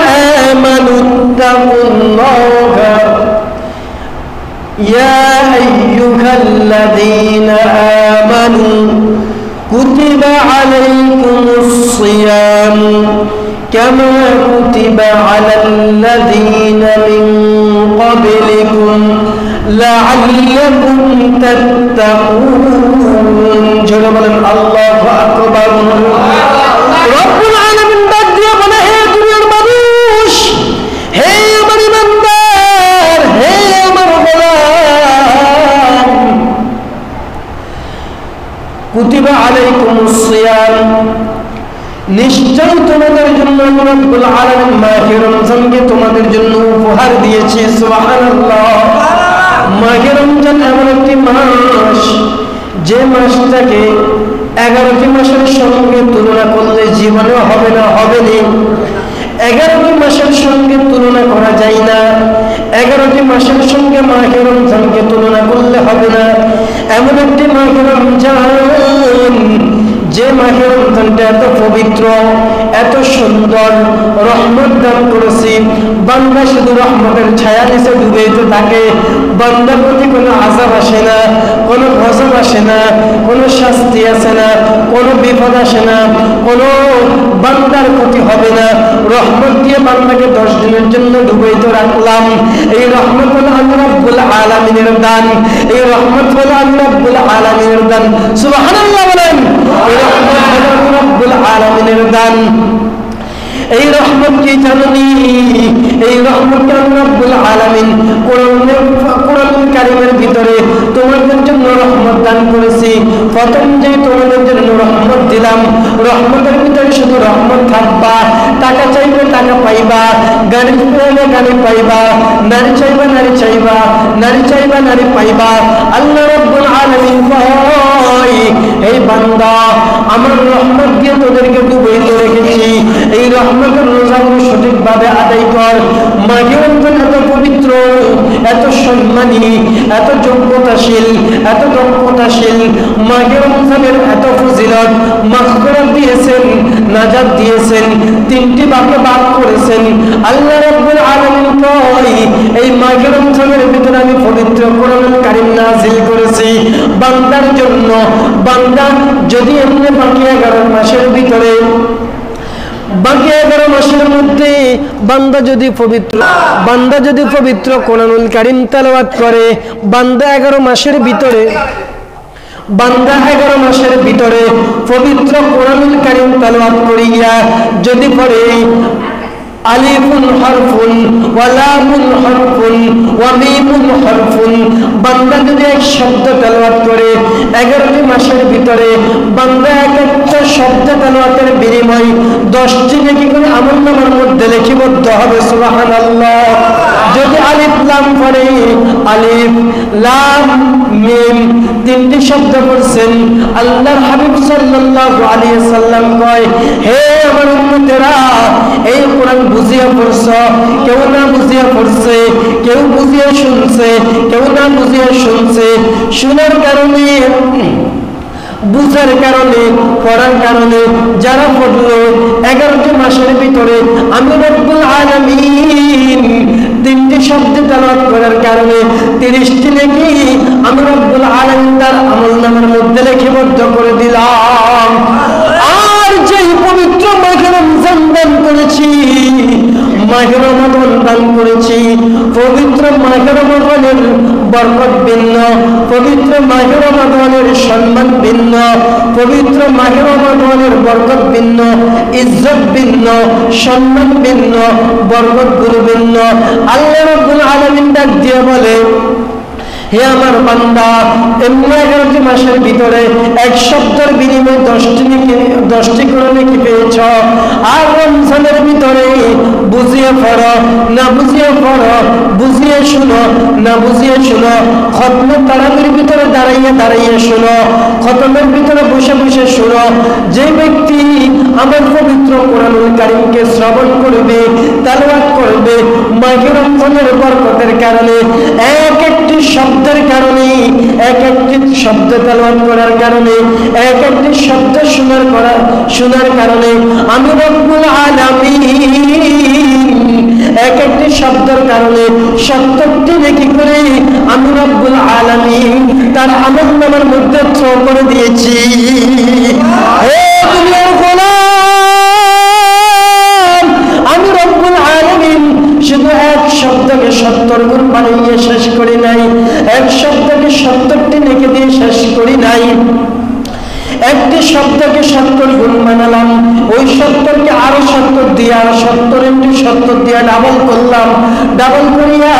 আমানুত্তাকুল্লাহা, ইয়া আইয়ুহাল্লাযীনা আমানু কুতিবা আলাইকুমুস সিয়াম কামা কুতিবা আলাল্লাযীনা মিন ক্বাবলিকুম লাআল্লাকুম তাত্তাকুন। জোরে বলেন আল্লাহু আকবার। রব্বুল আলামিন ডাক দিয়ে বলে, হে দুনিয়ার মানুষ, হে আমার ইমানদার, হে আমার গোলাম, কুতিবা আলাইকুমুস সিয়াম, নিশ্চয় তোমাদের জন্য রব্বুল আলামিন মাহে রমজানকে তোমাদের জন্য উপহার দিয়েছে। সুবহানাল্লাহ। মাহে রমজান এমন একটি মাস, যে মাসটাকে 11টি মাসের সঙ্গে তুলনা করলে জীবনেও হবে না, হবে না। 11টি মাসের সঙ্গে তুলনা করা যায় না, 11টি মাসের সঙ্গে মাহে রমজানকে তুলনা করলে হবে না। এমন একটি মাহে রমজান, যে মাহে রমজানটা এত পবিত্র, এত সুন্দর, রহমত দান করেছি। বান্দা শুধু রহমতের ছায়া নিচে ডুবেতে থাকে, বান্দার প্রতি কোনো আযাব আসে না, কোনো গজব আসে না, কোনো শাস্তি আসে না, কোনো বিপদ আসে না, কোনো বান্দার ক্ষতি হবে না। রহমত দিয়ে বান্দাকে 10 দিনের জন্য ডুবেতে রাখলাম। এই রহমত হলো আল্লাহ রাব্বুল আলামিনের দান, এই রহমত হলো আল্লাহ রাব্বুল আলামিনের দান। সুবহানাল্লাহ বলেন। এই রহমত হলো আল্লাহ রাব্বুল আলামিনের দান। এই রহমত কি জানেন? এই রহমত আল্লাহ রাব্বুল আলামিন কোরআন কারীমের ভিতরে তোমাদের জন্য রহমত দান করেছি। প্রথম যে তোমাদের জন্য রহমত দিলাম, রহমতের ভিতরে শুধু রহমত থাকবা। টাকা চাইবে টাকা পাইবা, গাড়ি চাইবে গাড়ি পাইবা, নারী চাইবা নারী চাইবা, নারী চাইবা নারী পাইবা। আল্লাহ রাব্বুল আলামিন কয়, এই বান্দা, আমার রহমত দিয়ে তোদেরকে ডুবিয়ে রেখেছি। এই রহমতের রোজাগুলো সঠিকভাবে আদায় কর। মাঘে রমজান এত পবিত্র, এত সম্মানী, এত যোগ্যতাশীল, এত দক্ষতাশীল, মাহে রমজানের এত ফজিলত, মাগফিরাত দিয়েছেন, নাজাত দিয়েছেন, তিনটি ভাগে ভাগ করেছেন। আল্লাহ রাব্বুল আলামিন কয় এই মাহে রমজানের ভিতরে আমি পবিত্র কোরআনুল কারীম নাযিল করেছি বান্দার জন্য। বান্দা যদি এমনি বাকি 11 মাসের ভিতরে, বাকি 11 মাসের মধ্যে বান্দা যদি পবিত্র কোরআনুল কারীম তেলাওয়াত করে, বান্দা 11 মাসের ভিতরে পবিত্র কোরআনুল কারীম তেলাওয়াত করিয়া যদি পড়ে আলিফুন হরফুন ওয়া লামুন হরফুন ওয়া মিমুন হরফুন, বান্দা যদি এক শব্দ তেলাওয়াত করে 11টি মাসের ভিতরে বান্দা এক একটা শব্দ তেলাওয়াতের বিনিময় 10টি নেকি করে আমলনামার মধ্যে লিপিবদ্ধ হবে। সুবহানাল্লাহ। যদি আলিফ লাম পড়ে, আলিফ লাম মিম তিনটি শব্দ পড়ছেন, আল্লাহর হাবিব সাল্লাল্লাহু আলাইহি সাল্লাম কয় হে আমার উম্মতেরা, এই কোরআন বুঝিয়া পড়ছো, কেউ না বুঝিয়া পড়ছে, কেউ বুঝিয়া শুনছে, কেউ না বুঝিয়া শুনছে, শোনার কারণে, বুঝার কারণে, পড়ার কারণে যারা পড়লো 11টি মাসের ভিতরে আমি রব্বুল আলামিন তিনটি শব্দ তেলাওয়াত করার কারণে 30টি নেকি আমি রব্বুল আলামিন তার আমলনামার মধ্যে লিপিবদ্ধ করে দিলাম। আর যেই পবিত্র মাহে রমজান দান করেছি, মাহে রমাদান দান করেছি, পবিত্র মাহে রমাদানের বরকত ভিন্ন, পবিত্র মাহে রমাদানের সম্মান ভিন্ন, পবিত্র মাহে রমাদানের বরকত ভিন্ন, ইজ্জত ভিন্ন, সম্মান ভিন্ন, বরকত গুলো ভিন্ন। আল্লাহ রাব্বুল আলামিন ডাক দিয়ে বলে হে আমার বান্দা, এমনি 11টি মাসের ভিতরে এক শব্দের বিনিময়ে 10টি করে নেকি পেয়েছ। আর রমজানের ভিতরে বুঝিয়ে পড়ো না বুঝিয়ে পড়ো, বুঝিয়ে শুনো না বুঝিয়ে শুনো, খতমের তারাবির ভিতরে দাঁড়াইয়া শুনো, খতমের ভিতরে বসে বসে শুনো। যে ব্যক্তি আমার পবিত্র কোরআনুল কারীমকে শ্রবণ করবে, তেলাওয়াত করবে, মাহে রমজানের বরকতের কারণে, এক একটি শব্দের কারণে, এক একটি শব্দ তেলাওয়াত করার কারণে, এক একটি শব্দ শোনার কারণে আমি রব্বুল আলামিন এক একটি শব্দের কারণে 70টি নেকি করে আমি রব্বুল আলামিন তার আমলনামার মধ্যে থ্রো করে দিয়েছি। হে দুনিয়ার গোলাম, আমি রব্বুল আলামিন শুধু এক শব্দকে 70 গুণ বানিয়ে শেষ করি নাই, এক শব্দকে 70টি নেকি দিয়ে শেষ করি নাই, একটি শব্দকে 70 গুণ বানালাম, ওই 70কে আরো 70 দিয়ে, আরো 70 ইনটু 70 দিয়ে ডাবল করলাম। ডাবল করিয়া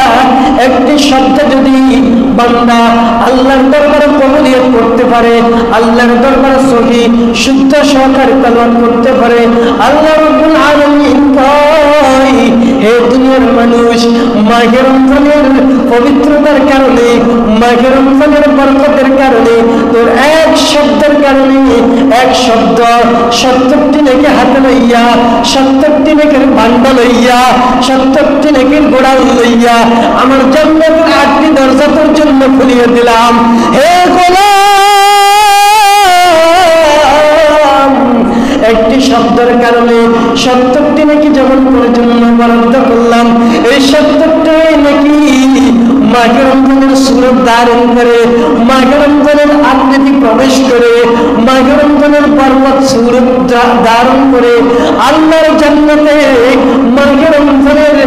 একটি শব্দ যদি বান্দা আল্লাহর দরবারে কবুলিয়ত করতে পারে, আল্লাহর দরবারে সহি শুদ্ধ সহকারে তেলাওয়াত করতে পারে, আল্লাহ রাব্বুল আলামিন কয় হে দুনিয়ার মানুষ, মাহে রমজানের পবিত্রতার কারণে, মাহে রমজানের বরকতের কারণে, তোর এক শব্দের কারণে, এক শব্দ 70টি নেকি হাতে লইয়া, 70টি নেকির ভান্ডা লইয়া, 70টি নেকির গোড়াল লইয়া আমার জান্নাতের 8টি দরজা তোর জন্য খুলিয়ে দিলাম। হে গোলাম, একটি শব্দের কারণে 70টি নেকি যেমন তোর জন্য বরাদ্দ করলাম, এই 70টি নেকি মাহে রমজানের সুরত ধারণ করে, মাহে রমজানের আকৃতি প্রবেশ করে, মাহে রমজানের পর্বত সুরত ধারণ করে আল্লাহর জান্নাতে মাহে রমজানের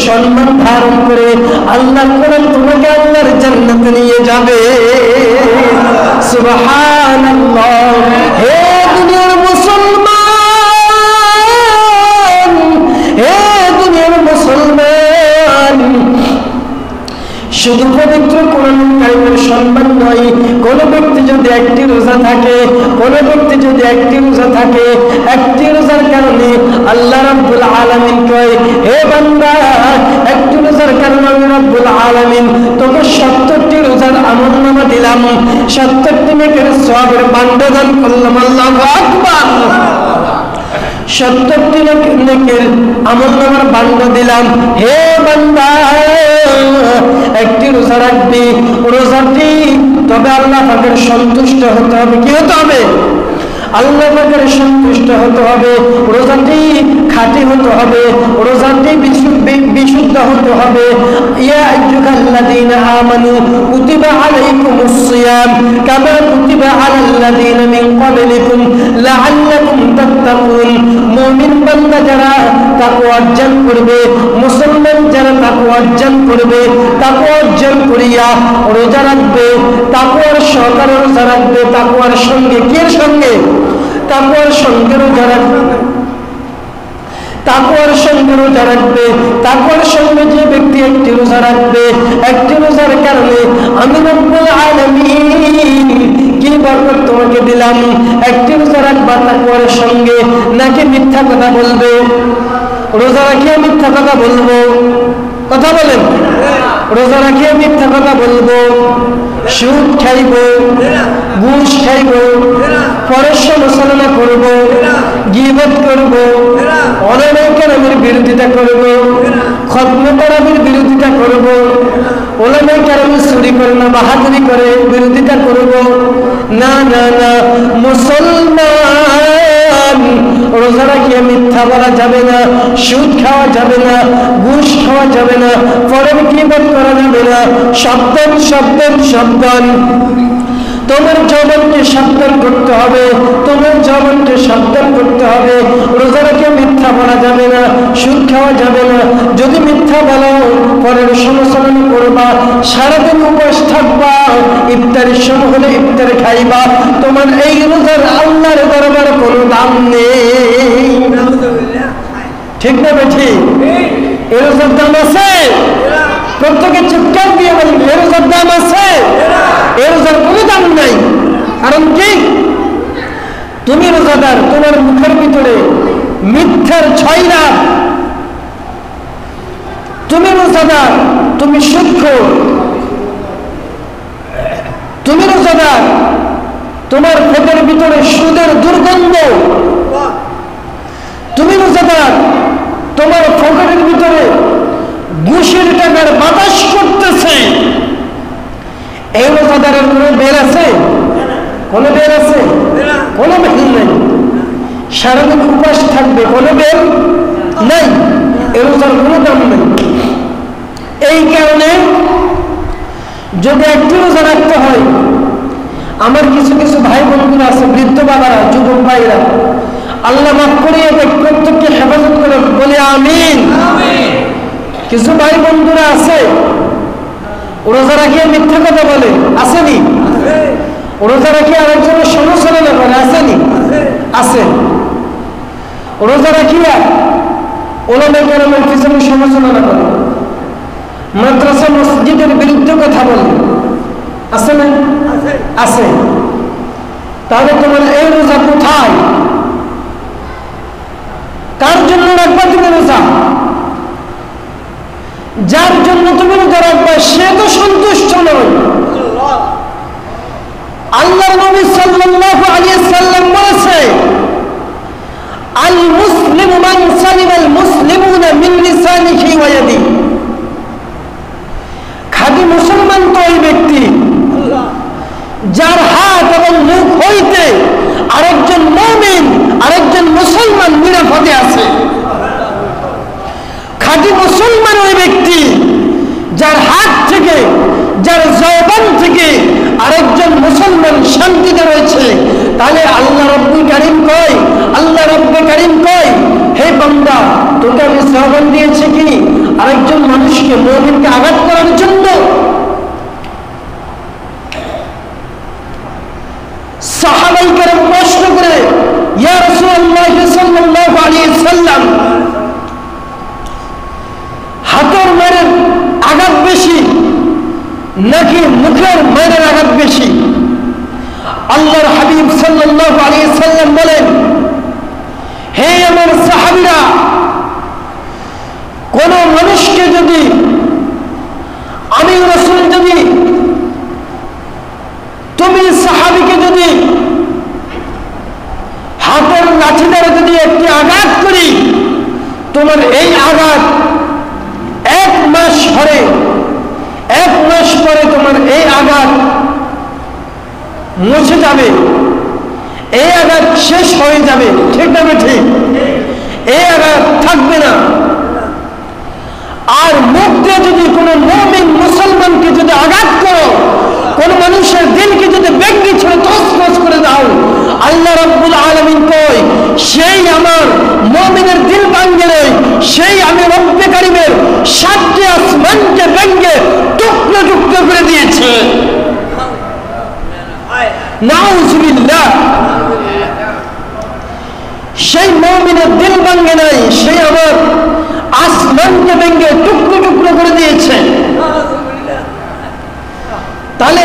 সম্মান ধারণ করে আল্লাহ কোরআন তোমাকে আল্লাহর জান্নাতে নিয়ে যাবে। সুবহানাল্লাহ। হে দুনিয়ার মুসলমান, হে দুনিয়ার মুসলমান, শুধু পবিত্র কোরআনুল কারীমের সম্মান নয়, কোন ব্যক্তি যদি একটি রোজা থাকে, কোন ব্যক্তি যদি একটি রোজা থাকে, একটি রোজার কারণে আল্লাহ রাব্বুল আলামিন কয় হে বান্দা, একটি রোজার কারণে আমি রাব্বুল আলামিন তোকে 70টি রোজার আমলনামা দিলাম, 70টি নেকির সওয়াবের ভান্ডার দান করলাম। আল্লাহু আকবার। 70টি নেকির আমলনামার ভান্ডার দিলাম। হে বান্দা, রোজা রাখবি, রোজাটি তবে আল্লাহ পাকের সন্তুষ্ট হতে হবে। কি হতে হবে? আল্লাহ পাকের সন্তুষ্ট হতে হবে। রোজাটি খাঁটি হতে হবে, রোজাটি বিশুদ্ধ হতে হবে। ইয়া আইয়ুহাল্লাযীনা আমানু কুতিবা আলাইকুমুস সিয়াম কামা কুতিবা আলাল্লাযীনা মিন ক্বাবলিকুম লাআল্লাকুম তাত্তাকুন। মুমিন বান্দা যারা তাকওয়া অর্জন করবে, মুসলমান যারা তাকওয়া অর্জন করবে, তাকওয়া অর্জন করিয়া রোজা রাখবে, তাকওয়ার সহকারে রোজা রাখবে, তাকওয়ার সঙ্গে কির সঙ্গে? তাকওয়ার সঙ্গে রোজা রাখবে, তাকওয়ার সঙ্গে রোজা রাখবে। তাকওয়ার সঙ্গে যে ব্যক্তি একটি রোজা রাখবে, একটি রোজার কারণে আমি রব্বুল আলামিন কি বরকত তোমাকে দিলাম। একটি রোজা রাখবা তাকওয়ার সঙ্গে, নাকি মিথ্যা কথা বলবে? রোজা রাখিয়া মিথ্যা কথা বলবো? কথা বলেন। রোজা রাখিয়া মিথ্যা কথা বলবো, সুদ খাইব, ঘুষ খাইব, পরের সমালোচনা করব, গীবত করব, অন্যায় কালামের বিরোধিতা করব, খতম তারাবির বিরোধিতা করব, ওলামায়ে কেরাম চুরি করে না বাহাদুরি করে বিরোধিতা করব। না না না, মুসলমান রোজা রাখিয়া মিথ্যা বলা যাবে না, সুদ খাওয়া যাবে না, ঘুষ খাওয়া যাবে না, পরের গীবত করা যাবে না। সাবধান সাবধান সাবধান, তোমার জবানকে সাবধান করতে হবে, তোমার জবানকে সাবধান করতে হবে। রোজা রেখে মিথ্যা বলা যাবে না, সুদ খাওয়া যাবে না। যদি মিথ্যা বলো পরের সমালোচনা করবা, সারাদিন উপবাস থাকবা, ইফতারের সময় হলে ইফতার খাইবা, তোমার এই রোজার আল্লাহর দরবারে কোনো দাম নেই। ঠিক না বেঠি? এই রোজার দাম আছে? প্রত্যেকে চিৎকার দিয়ে বলেন, এর রোজার দাম আছে? এর রোজার কোনো দাম নাই। কারণ কি? তুমি রোজাদার, তোমার মুখের ভিতরে মিথ্যার ছয়রা। তুমি রোজাদার, তুমি সুদখোর। তুমি রোজাদার, তোমার পেটের ভিতরে সুদের দুর্গন্ধ। তুমি রোজাদার, তোমার পকেটের ভিতরে ঘুষের টাকার বাতাস করতেছে। এই রোজাদারের কোনো বের আছে? কোনো বের আছে? কোনো বের নেই। সারাদিন উপাস থাকবে, কোনো বের নেই। এই রোজার কোনো দাম নেই। এই কারণে যদি একটি রোজা রাখতে হয়, আমার কিছু কিছু ভাই বন্ধুরা আছে, বৃদ্ধ বাবারা, যুবক ভাইরা, আল্লাহ মাফ করিয়ে প্রত্যেককে হেফাজত করে বলে আমিন। কিছু ভাই বন্ধুরা আছে রোজা রাখিয়ে মিথ্যা কথা বলে, আসেনি? রোজা রাখিয়ে আরেকজনের সমালোচনা করে, আসেনি? আছে। রোজা রাখিয়া ওলামায়ে কেরামের পিছনে সমালোচনা করে, মাদ্রাসা মসজিদের বিরুদ্ধে কথা বলে, আছে না? আছে। তাহলে তোমার এই রোজা কোথায়? কার জন্য রাখবা তুমি রোজা? যার জন্য তুমি রোজা রাখবা সে তো সন্তুষ্ট নয়। আল্লাহর নবী সাল্লাল্লাহু আলাইহি সাল্লাম বলেছে, আল মুসলিমু মান সালিমাল মুসলিমুনা মিন লিসানিহি ওয়া ইয়াদিহি। খাঁটি মুসলমান তো ওই ব্যক্তি যার হাত এবং মুখ হইতে আরেকজন মুমিন, আরেকজন মুসলমান নিরাপদে আছে। খাঁটি মুসলমান ওই ব্যক্তি যার হাত থেকে, যার জবান থেকে আরেকজন মুসলমান শান্তিতে রয়েছে। তাহলে আল্লাহ রব্বুল কারীম কয়, আল্লাহ রব্বুল কারীম কয়, হে বান্দা, তোকে আমি জবান দিয়েছি কি আরেকজন মানুষকে, মুমিনকে আঘাত করার জন্য? সাহাবায়ে কেরাম প্রশ্ন করে, ইয়া রাসূলুল্লাহ সাল্লাল্লাহু আলাইহি সাল্লাম, হাতের মারের আঘাত বেশি নাকি মুখের মারের আঘাত বেশি? আল্লাহর হাবিব সাল্লাল্লাহু আলাইহি সাল্লাম বলেন, হে আমার সাহাবীরা, কোন মানুষকে যদি আমি রাসূল, যদি তুমি সাহাবীকে যদি হাতের লাঠি দ্বারা যদি একটি আঘাত করি, তোমার এই আঘাত 1 মাস পরে, 1 মাস মুছে যাবে, এই আঘাত শেষ হয়ে যাবে, ঠিক না ঠিক? এই আঘাত থাকবে না। আর মুখ দিয়ে যদি কোনো মুমিন মুসলমানকে যদি আঘাত করো, কোন মানুষের দিলকে যদি ব্যঙ্গে ছুঁড়ে তছনছ করে দাও, আল্লাহ রাব্বুল আলামিন কই সেই আমার মুমিনের দিল ভাঙে নয়, সেই আমি রব্বে কারীমের সাতটি আসমানকে ভেঙে টুকরো টুকরো করে দিয়েছে। নাউজুবিল্লাহ। সেই মুমিনের দিল ভাঙে নাই, সেই আমার আসমানকে ভেঙে টুকরো টুকরো করে দিয়েছে। তাহলে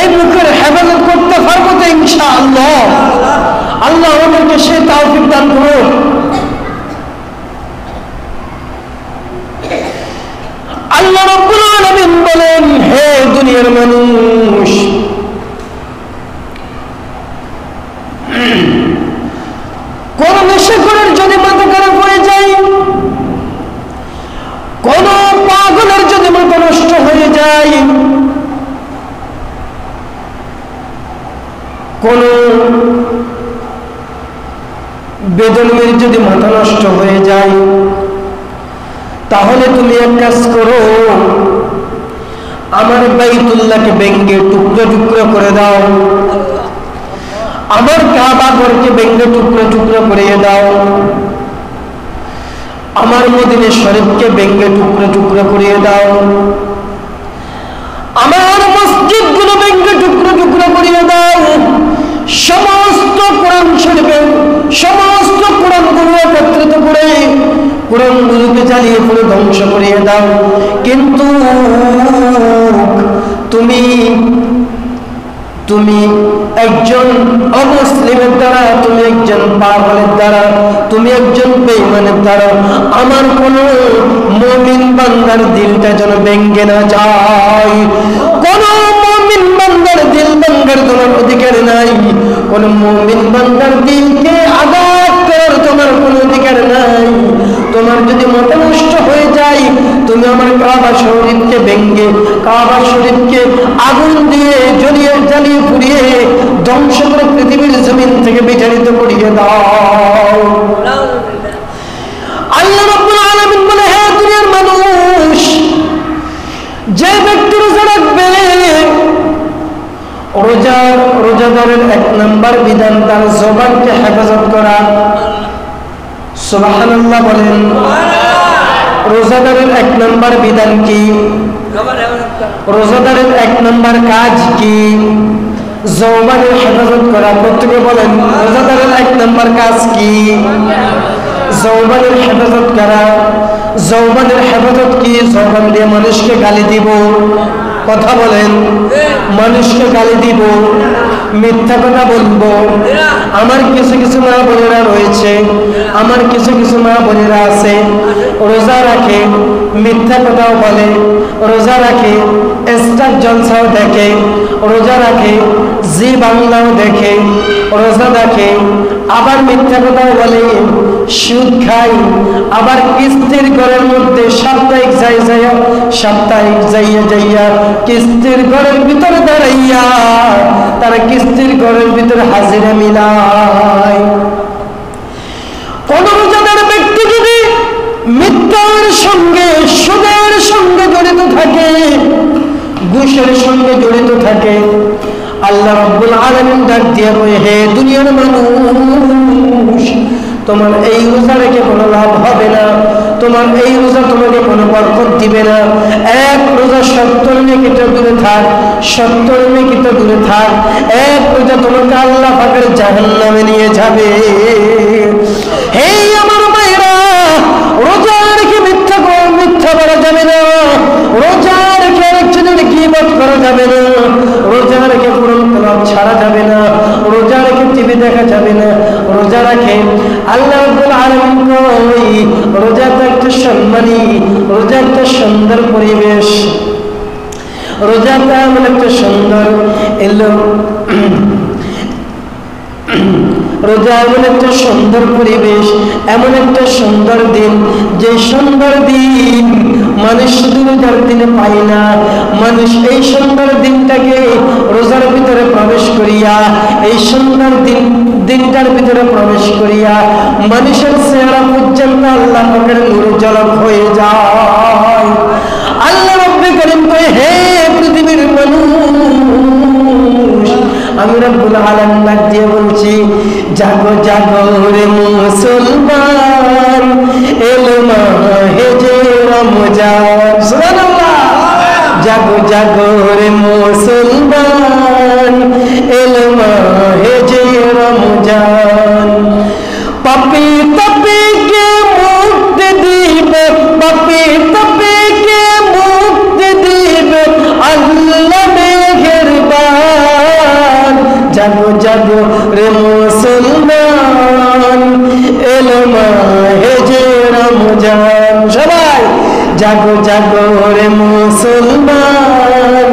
এই মুখের হেফাজত করতে পারবো তো ইনশাআল্লাহ? আল্লাহ আমাদেরকে সে তৌফিক দান করুন। আল্লাহ রাব্বুল আলামিন বলেন, হে দুনিয়ার মানুষ, কোন নেশাখোরের যদি মাথা খারাপ হয়ে যায়, কোন পাগলের যদি মাথা নষ্ট হয়ে যায়, কোন বেদনের যদি মাথা নষ্ট হয়ে যায়, তাহলে তুমি এক কাজ করো, আমার বাইতুল্লাহকে ভেঙে টুকরো টুকরো করে দাও, আমার কাবা ঘরকে ভেঙে টুকরো টুকরো করে দাও, আমার মদিনা শরীফকে ভেঙে টুকরো টুকরো করে দাও, আমার মসজিদগুলো ভেঙে টুকরো টুকরো করে দাও, সমস্ত কোরআন শরীফের সমস্ত কোরআনগুলো একত্রিত করে কোরআনগুলোকে জ্বালিয়ে পুরো ধ্বংস করিয়ে দাও। কিন্তু তুমি একজন অমুসলিমের দ্বারা, তুমি একজন পাগলের দ্বারা, তুমি একজন বেঈমানের দ্বারা আমার কোন মুমিন বান্দার দিলটা যেন ভেঙে না যায়। কোন মুমিন বান্দার দিল ভাঙার তোমার অধিকার নাই, কোন মুমিন বান্দার দিলকে আঘাত করার তোমার কোনো অধিকার নাই। তোমার যদি মাথা নষ্ট হয়ে যায়, তুমি আমার কাবা শরীফকে ভেঙে, কাবা শরীফকে আগুন দিয়ে জ্বালিয়ে পুড়িয়ে ধ্বংস করে পৃথিবীর জমিন থেকে বিতাড়িত করিয়ে দাও। আল্লাহ রাব্বুল আলামিন বলে, হে দুনিয়ার মানুষ, যে ব্যক্তি রোজা রাখবে, রোজাদারের এক নম্বর বিধান তার জবানকে হেফাজত করা। সুবহানাল্লাহ বলেন। রোজাদারের এক নম্বর বিধান কি? রোজাদারের এক নম্বর কাজ কি? জবানের হেফাজত করা। প্রত্যেকে বলেন, রোজাদারের এক নম্বর কাজ কি? জবানের হেফাজত করা। জবানের হেফাজত কি? জবান দিয়ে মানুষকে গালি দিব, কথা বলেন, মানুষকে গালি দিব, মিথ্যা কথা বলবো। আমার কিছু কিছু মা বোনেরা রয়েছে, আমার কিছু কিছু মা বোনেরা আছে, রোজা রাখে, মিথ্যা কথাও বলে, রোজা রাখে, স্টার জলসাও দেখে, রোজা রাখে, জি বাংলাও দেখে, রোজা দেখে, আবার মিথ্যা কথাও বলে, সুদ খাই, আবার কিস্তির ঘরের মধ্যে সাপ্তাহিক যাইয়া কিস্তির ঘরের ভিতরে দাঁড়াইয়া তারা কিস্তির ঘরের ভিতরে হাজিরা মিলায়। কোন রোজাদার ব্যক্তি যদি মিথ্যার সঙ্গে, সুদের সঙ্গে জড়িত থাকে, ঘুষের সঙ্গে জড়িত থাকে, আল্লাহ রাব্বুল আলামিন ডাক দিয়ে কয়, হে দুনিয়ার মানুষ, তোমার এই রোজা রেখে কোনো লাভ হবে না, তোমার এই রোজা তোমাকে কোনো বরকত দিবে না। এক রোজা 70 নেকিটা দূরে থাক, 70 নেকিটা দূরে থাক, এক রোজা তোমাকে আল্লাহ পাকের জাহান্নামে নিয়ে যাবে। হে আমার ভাইরা, রোজা রেখে মিথ্যা বলা যাবে না, রোজা রেখে আরেকজনের গীবত করা যাবে না, রোজা রেখে কোরআন তেলাওয়াত ছাড়া যাবে না, রোজা রেখে টিভি দেখা যাবে না। রোজা রাখে আল্লাহ রাব্বুল আলামিন কই, রোজা তো একটা সম্মানী, রোজা একটা সুন্দর পরিবেশ, রোজাটা এমন একটা সুন্দর রোজা এমন একটা সুন্দর পরিবেশ, এমন একটা সুন্দর দিন, যে সুন্দর দিন মানুষ শুধু রোজার দিনে পায় না, মানুষ এই সুন্দর দিনটাকে রোজার ভিতরে প্রবেশ করিয়া, এই সুন্দর দিনটার ভিতরে প্রবেশ করিয়া মানুষের চেহারা পর্যন্ত আল্লাহ পাকের নূরে ঝলক হয়ে যায়। আল্লাহ রব্বে করিম কয়, হে পৃথিবীর মানুষ, আমি রব্বুল আলামিন ডাক দিয়ে বলছি, জাগো জাগো রে মুসলমান, এলো মাহে যে রমজান। সুবহানাল্লাহ। জাগো জাগো রে মুসলমান, এলো মাহে যে রমজান। পাপী তাপীকে মুক্তি দিবে, পাপী তাপীকে মুক্তি দিবে আল্লাহ মেহেরবান। জাগো জাগো রে মুসলমান, এলো মাহে যে রমজান। সবাই জাগো জাগো রে মুসলমান,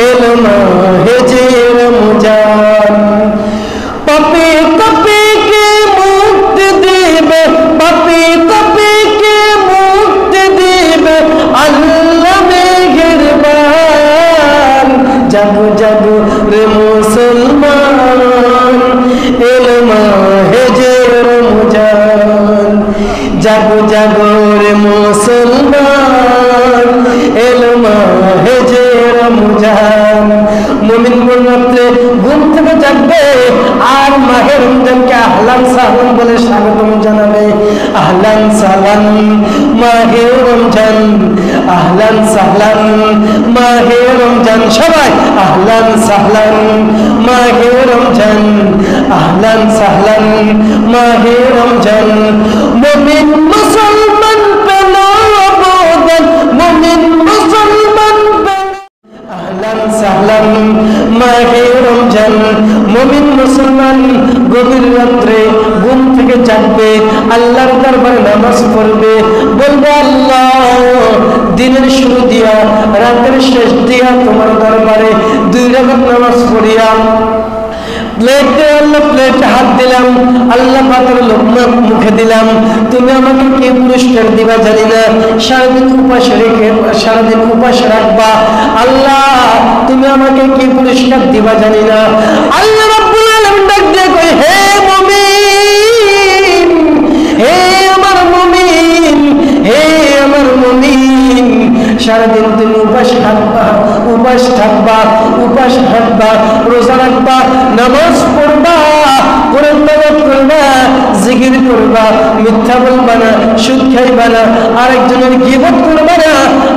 এলো মাহে যে রমজান। পাপী তাপীকে মুক্তি দিবে, পাপী তাপীকে মুক্তি দিবে আল্লাহ মেহেরবান। জাগো জাগো রে মুসলমান, এলো মাহে যে রমজান। জাগো জাগো রে মুসলমান, এলো মাহে যে রমজান। মুমিন কোন রাত্রে ঘুম থেকে জাগবে আর মাহে রমজানকে আহলান সাহলান বলে স্বাগতম জানাবে। আহলান সাহলান মাহে রমজান, আহলান সাহলান মাহে রমজান। সবাই আহলান সাহলান মাহে রমজান, আহলান সাহলান মাহে রমজান। মুমিন মুসলমান পেল অবদান, মুমিন মুসলমান পেল আহলান সাহলান মাহে রমজান। মুমিন মুসলমান গভীর রাত্রে ঘুম থেকে জাগবে, আল্লাহর দরবারে নামাজ পড়বে, বলবে আল্লাহ দিনের শুরু দিয়া রাতের শেষ দিয়া তোমার দরবারে 2 রাকাত নামাজ পড়িয়া প্লেটে আল্লাহ প্লেটে হাত দিলাম, আল্লাহ পাকের লোকমা মুখে দিলাম, তুমি আমাকে কি পুরস্কার দিবা জানি না। সারাদিন উপাস রেখে সারাদিন উপাস রাখবা, আল্লাহ তুমি আমাকে কি পুরস্কার দিবা জানি না। আল্লাহ রাব্বুল আলামিন ডাক দিয়ে কয়, হে মুমিন, হে আমার মুমিন, হে আমার মুমিন, সারাদিন তুমি উপাস থাকবা, উপাস থাকবা, উপাস থাকবা, রোজা রাখবা, নামাজ পড়বা, কোরআন তেলাওয়াত করবা, জিকির করবা, মিথ্যা বলবা না, সুদ খাইবা না, আরেকজনের গীবত করবা না,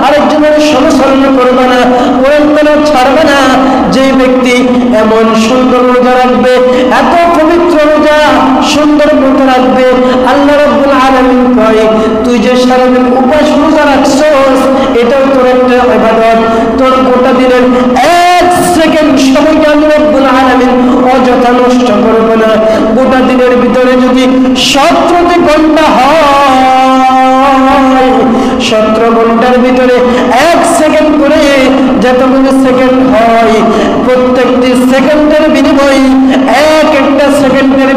আরেকজনের সমালোচনা করবা না, কোরআন তেলাওয়াত ছাড়বা না। যে ব্যক্তি এমন সুন্দর রোজা রাখবে, এত পবিত্র রোজা সুন্দর রোজা রাখবে, আল্লাহ রাব্বুল আলামিন কয়, তুই যে সারাদিন উপাস রোজা রাখছস এটাও তোর একটা ইবাদত। তোর গোটা দিনের 1 সেকেন্ড সময়কে আল্লাহ রাব্বুল আলামিন অযথা নষ্ট করবে না। গোটা দিনের ভিতরে যদি 17 ঘন্টা হয়, 17 ঘন্টার ভিতরে 1 সেকেন্ড করে যতগুলো সেকেন্ড হয়, প্রত্যেকটি সেকেন্ডের বিনিময়ে একটা সেকেন্ডের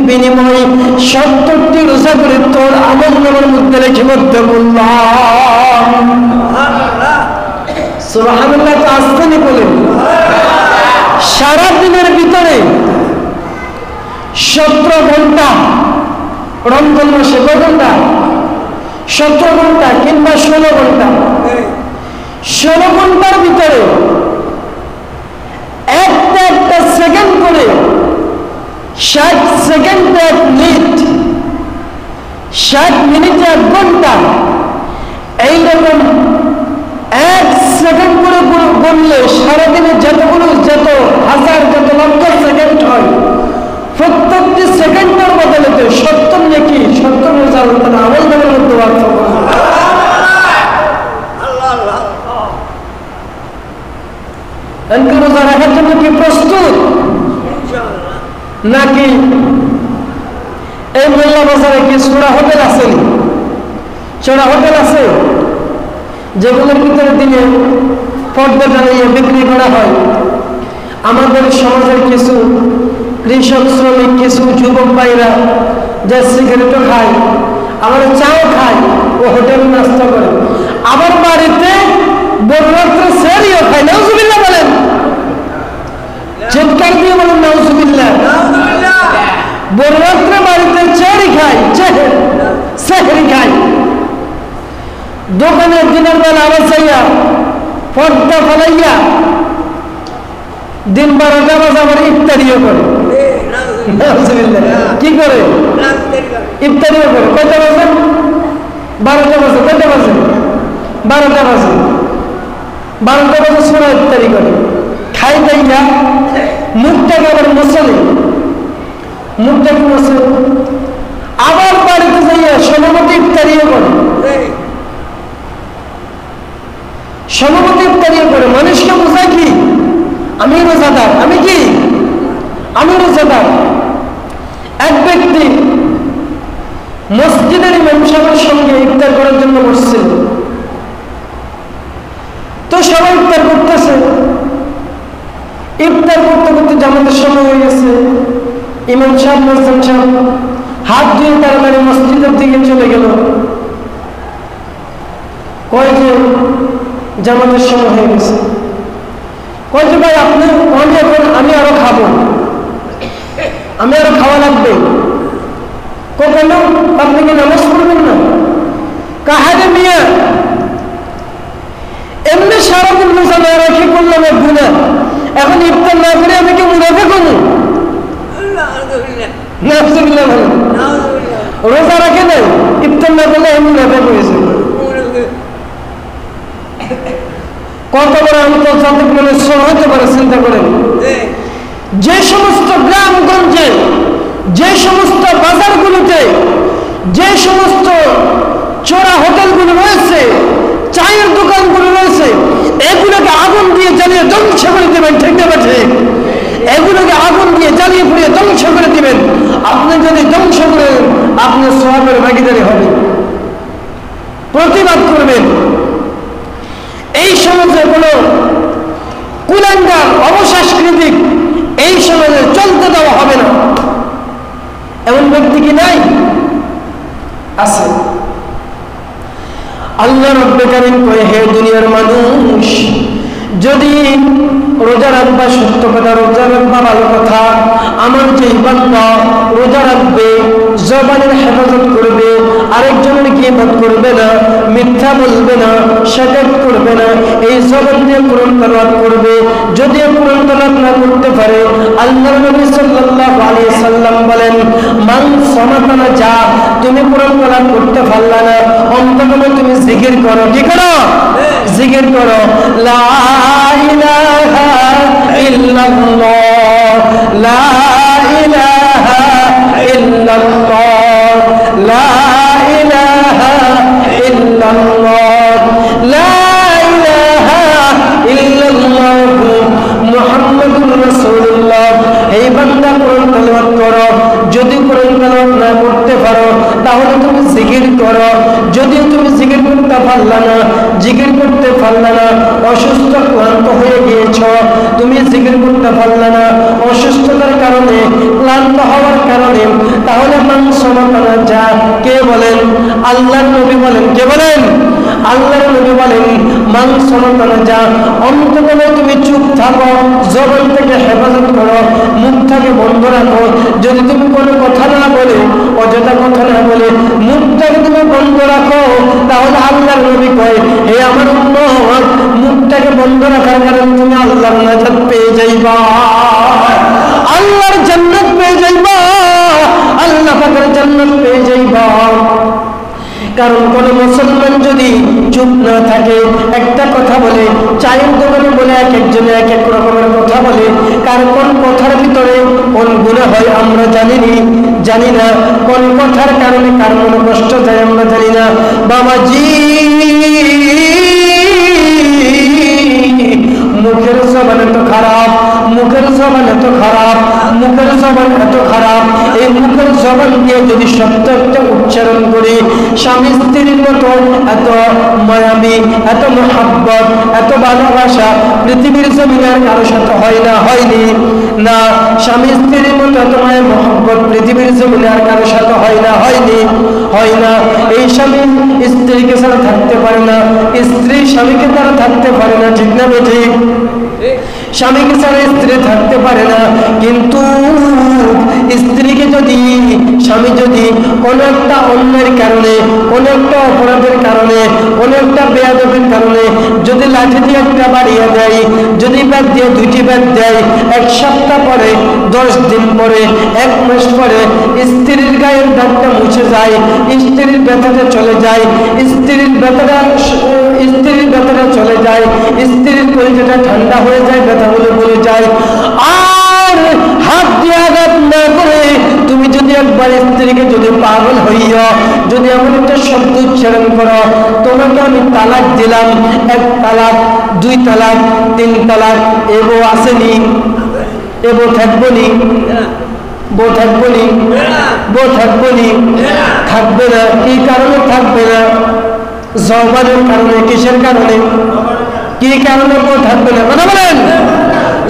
বিনিময়ে 70টি রোজা করে তোর আমলনামার মধ্যে লিপিবদ্ধ করলাম। সুবহানাল্লাহ। তো আসতে বলেন, সারা দিনের ভিতরে 17 ঘন্টা, রমজান মাসে কত ঘন্টা? 17 ঘন্টা কিংবা 16 ঘন্টা। 16 ঘন্টার ভিতরে একটা সেকেন্ড করে 60 সেকেন্ডে 1 মিনিট, 60 মিনিটে 1 ঘন্টা, এইরকম 1 সেকেন্ড করে বললে সারাদিনে যত হাজার যত লক্ষ সেকেন্ড হয়, প্রত্যেকটি সেকেন্ডের বদলে 70 নাকি 70,000 আমল নামের মধ্যে অর্থ রোজা রাখার জন্য কি প্রস্তুত নাকি? এই মোল্লা বাজারে কি চোরা হোটেল আছে? চোরা হোটেল আছে যেগুলোর ভিতরে দিনে পর্দা টানিয়ে বিক্রি করা হয়। আমাদের সমাজের কিছু কৃষক শ্রমিক, কিছু যুবক ভাইরা যে সিগারেটও খায়, আবার চাও খায়, ও হোটেল নাস্তা করে। আবার বাড়িতে বড়রাত্রে সেরিও খায়। নাউজুবিল্লাহ বলেন, চিৎকার দিয়ে বলেন নাউজুবিল্লাহ। বড়রাত্রে বাড়িতে চেহারি খায়, সেহরি খায়। দোকানের দিনের বেলা আবার চাইয়া পর্দা ফেলাইয়া দিন 12টা বাজে আবার ইফতারিও করে। কি করে? ইফতারিও করে। কয়টা বাজে? 12টা বাজে। কয়টা বাজে? 12টা বাজে। 12টা বাজে সোনা ইফতারি করে। খাই দাইয়া মুখটাকে আবার মশলে, মুখটাকে মশলে আবার বাড়িতে যাইয়া সমমতি ইফতারিও করে। সমমতি ইফতারিও করে। মানুষকে বোঝায় কি? আমি রোজাদার। আমি কি? আমি রোজাদার। এক ব্যক্তি মসজিদের ইমাম সাহেবের সঙ্গে ইফতার করার জন্য বসছিল। তো সবাই ইফতার করতেছে। ইফতার করতে করতে জামাতের সময় হয়ে গেছে। ইমাম সাহেব, মুয়াজ্জিন সাহেব হাত ধুয়ে তাড়াতাড়ি মসজিদের দিকে চলে গেল। কয় যে জামাতের সময় হয়ে গেছে। কয় যে ভাই আপনি এখন আমি আরো খাবো, আমি আরো খাওয়া লাগবে। কেন? আপনি কি নামাজ পড়বেন না? কাহারে মিয়া, এমনি সারাদিন রোজা না রাখি করলাম এক গুণা, এখন ইফতার না করে আমি কি মুনাফিক হব? নাউজুবিল্লাহ বলেন। রোজা রাখে নাই, ইফতার না করলে আমি মুনাফিক হয়েছে। কত বড় আন্তর্জাতিক মনে হতে পারে চিন্তা করেন। যে সমস্ত গ্রামগঞ্জে, যে সমস্ত বাজারগুলোতে, যে সমস্ত চোরা হোটেলগুলো রয়েছে, চায়ের দোকানগুলো রয়েছে, এগুলোকে আগুন দিয়ে জ্বালিয়ে ধ্বংস করে দেবেন। ঠিক না? ঠিক। এগুলোকে আগুন দিয়ে জ্বালিয়ে পুড়িয়ে ধ্বংস করে দিবেন। আপনি যদি ধ্বংস করেন, আপনি সওয়াবের ভাগীদারি হবে। প্রতিবাদ করবেন। এই সমাজে কোনো কুলাঙ্গার, অবসাংস্কৃতিক এই সমাজে চলতে দেওয়া হবে না। এমন ব্যক্তি কি নাই? আছে। আল্লাহ রাব্বুল কারীম কয়, হে দুনিয়ার মানুষ, যদি রোজা রাখবা সত্য কথা, রোজা রাখবা ভালো কথা, আমার যে বান্দা রোজা রাখবে, জবানের হেফাজত করবে, আরেকজনের গীবত করবে না, মিথ্যা বলবে না, শাকাত করবে না, এই জবান দিয়ে কোরআন তেলাওয়াত করবে। যদি কোরআন তেলাওয়াত না করতে পারে, আল্লাহর নবী সাল্লাল্লাহু আলাইহি সাল্লাম বলেন, মান সামাতানা, যা তুমি কোরআন তেলাওয়াত করতে পারলা না, অন্তত তুমি জিকির করো। কি করো? জিকির করো। লা ইলাহা ইল্লাল্লাহ, লা ইলাহা ইল্লাল্লাহ, লা ইলাহা ইল্লাল্লাহ, লা ইলাহা ইল্লাল্লাহ মুহাম্মাদুর রাসূলুল্লাহ। এই বান্দা কোরআন তেলাওয়াত করো। যদি কোরআন তেলাওয়াত না করতে পারো, তাহলে তুমি জিকির করো। যদি তুমি জিকির করতে পারলা না, জিকির করতে পারলা না, অসুস্থ ক্লান্ত হয়ে গিয়েছ, তুমি জিকির করতে পারলা না অসুস্থতার কারণে, ক্লান্ত হওয়ার কারণে, তাহলে মানসমাতানা যা। কে বলেন? আল্লাহর নবী বলেন। কে বলেন? আল্লাহর নবী বলেন, মানসমাতানা যা, অন্তত তুমি চুপ থাকো, জবান থেকে হেফাজত করো, মুখটাকে বন্ধ রাখো। যদি তুমি কোনো কথা না বলে, অযথা কথা না বলে মুখটাকে তুমি বন্ধ রাখো, তাহলে আল্লাহর নবী কয়, হে আমার উম্মত, মুখটাকে বন্ধ রাখার কারণে তুমি আল্লাহর নাজাত পেয়ে যাইবা, আল্লাহর জান্নাত পেয়ে যাইবা, আল্লাহ পাকের জান্নাত পেয়ে যাইবা। কারণ কোন মুসলমান যদি চুপ না থাকে, একটা কথা বলে, চায়ের দোকানে বলে এক একজনে এক এক রকমের কথা বলে, কার কোন কথার ভিতরে কোন গুনাহ হয় আমরা জানি না, কোন কথার কারণে কার মনে কষ্ট যায় আমরা জানি না। বাবাজি, মুখের জবান এত খারাপ, মুখের জবান এত খারাপ, মুখের জবান এত খারাপ। এই মুখের জবান দিয়ে যদি সত্য একটা উচ্চারণ করি, স্বামী স্ত্রীর মতো এত মায়াবী, এত মহাব্বত, এত ভালোবাসা পৃথিবীর জমিনের কারো সাথে হয় না, হয়নি। না, স্বামী স্ত্রীর মতো তোমার মহব্বত পৃথিবীর জমিনে আর কারোর সাথে হয় না, হয়নি, হয় না। এই স্বামী স্ত্রীকে ছাড়া থাকতে পারে না, স্ত্রী স্বামীকে ছাড়া থাকতে পারে না, ঠিক না ঠিক? স্বামীকে ছাড়া স্ত্রী থাকতে পারে না। কিন্তু স্ত্রীকে যদি স্বামী যদি কোনো একটা অন্যের কারণে, কোনো একটা অপরাধের কারণে, কোনো একটা বেয়াদবির কারণে যদি লাঠি দিয়ে একটা বাড়িয়ে দেয়, যদি ব্যাট দিয়ে দুইটি ব্যাট দেয়, 1 সপ্তাহ পরে, 10 দিন পরে, 1 মাস পরে স্ত্রীর গায়ের দাগটা মুছে যায়, স্ত্রীর ব্যথাটা চলে যায়, স্ত্রীর ব্যথাটা চলে যায়, স্ত্রীর কলিজাটা ঠান্ডা হয়ে যায়, ব্যথাগুলো বলে যায়। আর হাত দিয়ে আঘাত না করে তুমি যদি একবার স্ত্রীকে যদি পাগল হইয়া যদি এমন একটা শব্দ উচ্চারণ করো, তোমাকে আমি তালাক দিলাম, 1 তালাক, 2 তালাক, 3 তালাক, এবো আসেনি, এবো থাকবো নি, বউ থাকবো নি, বউ থাকবো নি, থাকবে না। কি কারণে থাকবে না? যৌবনের কারণে। কিসের কারণে? কি কারণে বউ থাকবে না? কথা বলেন।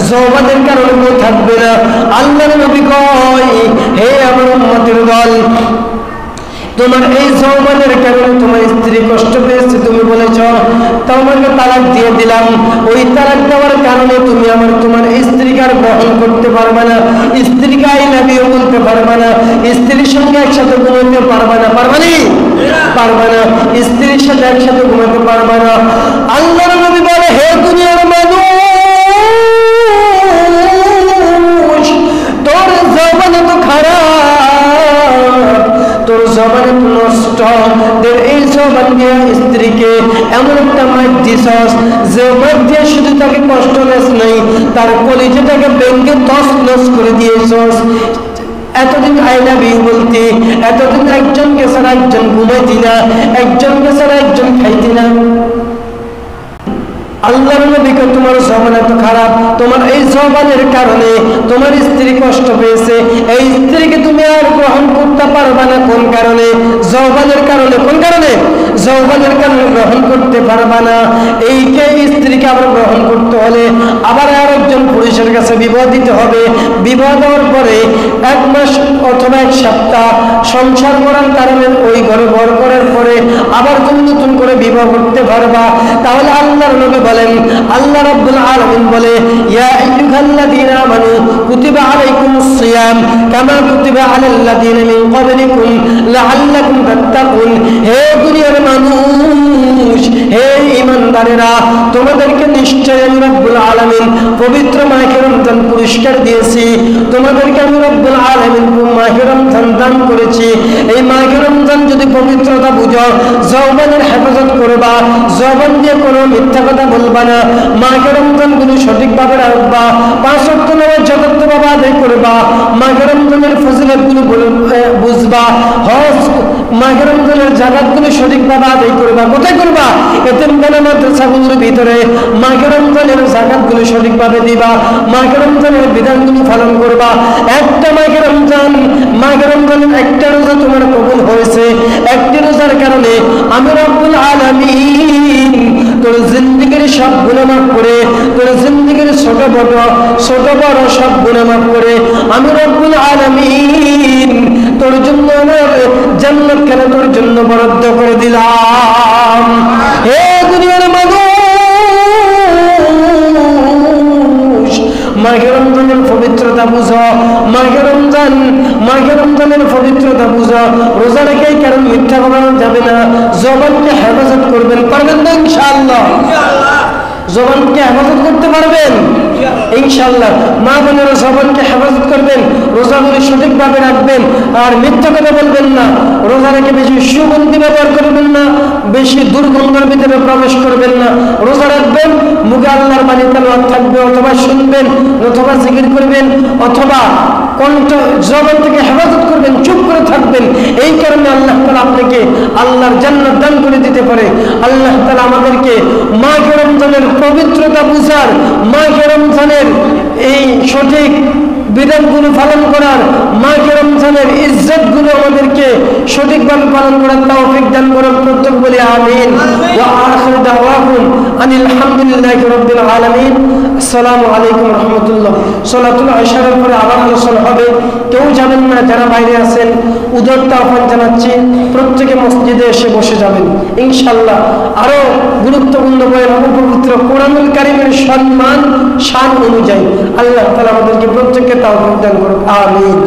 যৌবনের কারণে বউ থাকবে না। আল্লাহর নবী কয়, হে আমার উম্মতের দল, তোমার এই যৌবনের কারণে তোমার স্ত্রী কষ্ট পেয়েছে, তুমি বলেছ তোমাকে তালাক দিয়ে দিলাম। ওই তালাক দেওয়ার কারণে তুমি তোমার স্ত্রীকে আর গ্রহণ করতে পারবে না, স্ত্রীকে আই লাভ ইউ বলতে পারবে না, স্ত্রীর সঙ্গে একসাথে ঘুমাতে পারবে না, পারবে না, পারবে না, স্ত্রীর সাথে একসাথে ঘুমাতে পারবে না। আল্লাহর নবী বলে, হে দুনিয়ার মানুষ, তোর যৌবন তো খারাপ, তোর যৌবন তো নষ্ট, তোর এই যৌবন দিয়ে স্ত্রীকে এমন একটা মাইক দিছস যে মাইক দিয়ে শুধু তাকে কষ্ট দেস নাই, তার কলিজাটাকে ভেঙে তছনছ করে দিয়েছস। এতদিন আই লাভ ইউ বলতি, এতদিন একজনকে ছাড়া একজন ঘুমাইতি না, একজনকে ছাড়া একজন খাইতি না। আল্লাহর নবী কয়, তোমার যৌবন এত খারাপ, তোমার এই যৌবনের কারণে তোমার স্ত্রী কষ্ট পেয়েছে, এই স্ত্রীকে তুমি আর গ্রহণ করতে পারবে না। কোন কারণে? যৌবনের কারণে। কোন কারণে? যৌবনের কারণে গ্রহণ করতে পারবে না। এইকে স্ত্রীকে আবার গ্রহণ করতে হলে আবার আরেকজন পুরুষের কাছে বিবাহ দিতে হবে। বিবাহ দেওয়ার পরে 1 মাস অথবা 1 সপ্তাহ সংসার করার কারণে ওই ঘরে ঘর করার পরে আবার তুমি নতুন করে বিবাহ করতে পারবা। তাহলে আল্লাহর নবী বলেন, আল্লাহ রাব্বুল আলামিন বলে, ইয়া আইয়ুহাল্লাযীনা আমানু কুতিবা আলাইকুমুস সিয়াম কামা কুতিবা আলাল্লাযীনা মিন ক্বাবলিকুম লাআল্লাকুম তাত্তাকুন। হে দুনিয়ার মানুষ, হে ঈমানদারেরা, তোমাদেরকে নিশ্চয় আমি রব্বুল আলামিন পবিত্র মাহে রমজান পুরস্কার দিয়েছি, তোমাদেরকে আমি রব্বুল আলামিন মাহে রমজান দান করেছি। এই মাহে রমজান যদি পবিত্রতা বুঝো, যৌবনের হেফাজত করবা, যৌবন দিয়ে কোনো মিথ্যা কথা বলবা না, মাহে রমজান গুলো সঠিকভাবে রাখবা, 5 ওয়াক্ত নামাজ যথার্থভাবে আদায় করবা, মাহে রমজানের ফজিলত গুলো বুঝবা, হজ মাহে রমজানের জাকাত গুলো সঠিকভাবে আদায় করবা। কোথায় করবা? এতিমখানা মাদ্রাসাগুলোর ভিতরে মাহে রমজানের জাকাত গুলো সঠিকভাবে দিবা, মাহে রমজানের বিধানগুলো পালন করবা। একটা মাহে রমজানের একটা রোজা তোমার কবুল হয়েছে, একটি রোজার কারণে আমি রব্বুল আলামিন তোর জিন্দেগির সব গুনাহ মাফ করে, তোর জিন্দেগির ছোট বড় সব গুনাহ মাফ করে আমি রব্বুল আলামিন তোর জন্য আমার জান্নাত খানা তোর জন্য বরাদ্দ করে দিলাম। হে দুনিয়ার মানুষ, মাহে রমজানের পবিত্রতা বুঝো, মাহে রমজানের পবিত্রতা বুঝো। রোজা রেখে কারণ মিথ্যা বলা যাবে না, জবানকে হেফাজত করবেন, পারবেন না ইনশাআল্লাহ? জবানকে হেফাজত করতে পারবেন ইনশাআল্লাহ। মা বোনেরা জবানকে হেফাজত করবেন, রোজাগুলি সঠিকভাবে রাখবেন, আর মিথ্যা কথা বলবেন না। রোজা রেখে বেশি সুগন্ধি ব্যবহার করবেন না, বেশি দুর্গন্ধের ভিতরে প্রবেশ করবেন না। রোজা রাখবেন, মুখে আল্লাহর বাণী তেলাওয়াত থাকবে, অথবা শুনবেন, অথবা জিকির করবেন, অথবা কণ্ঠ জবান থেকে হেফাজত করবেন, চুপ করে থাকবেন। এই কারণে আল্লাহ তাআলা আপনাকে আল্লাহর জান্নাত দান করে দিতে পারে। আল্লাহ তাআলা আমাদেরকে মাহে রমজানের পবিত্রতা বুঝার, মাহে রমজানের এই সঠিক বিধানগুলো পালন করার, মাহে রমজানের ইজ্জতগুলো আমাদেরকে সঠিকভাবে পালন করার তৌফিক দান করার প্রত্যেক বলি আমিন। ওয়া আখিরু দাওয়াহুম আনিল হামদুলিল্লাহি রাব্বিল আলামিন। আসসালামু আলাইকুম রহমতুল্লাহ। সালাতুল ইশারের পরে আবার আলোচনা হবে। কেউ যাবেন না, যারা বাইরে আছেন উদারতা আহ্বান জানাচ্ছি, প্রত্যেকে মসজিদে এসে বসে যাবেন ইনশাআল্লাহ। আরো গুরুত্বপূর্ণ বয়ান পবিত্র কোরআনুল কারীমের সম্মান শান অনুযায়ী আল্লাহ তাআলা আমাদেরকে প্রত্যেককে তাওফিক দান করুন, আমিন।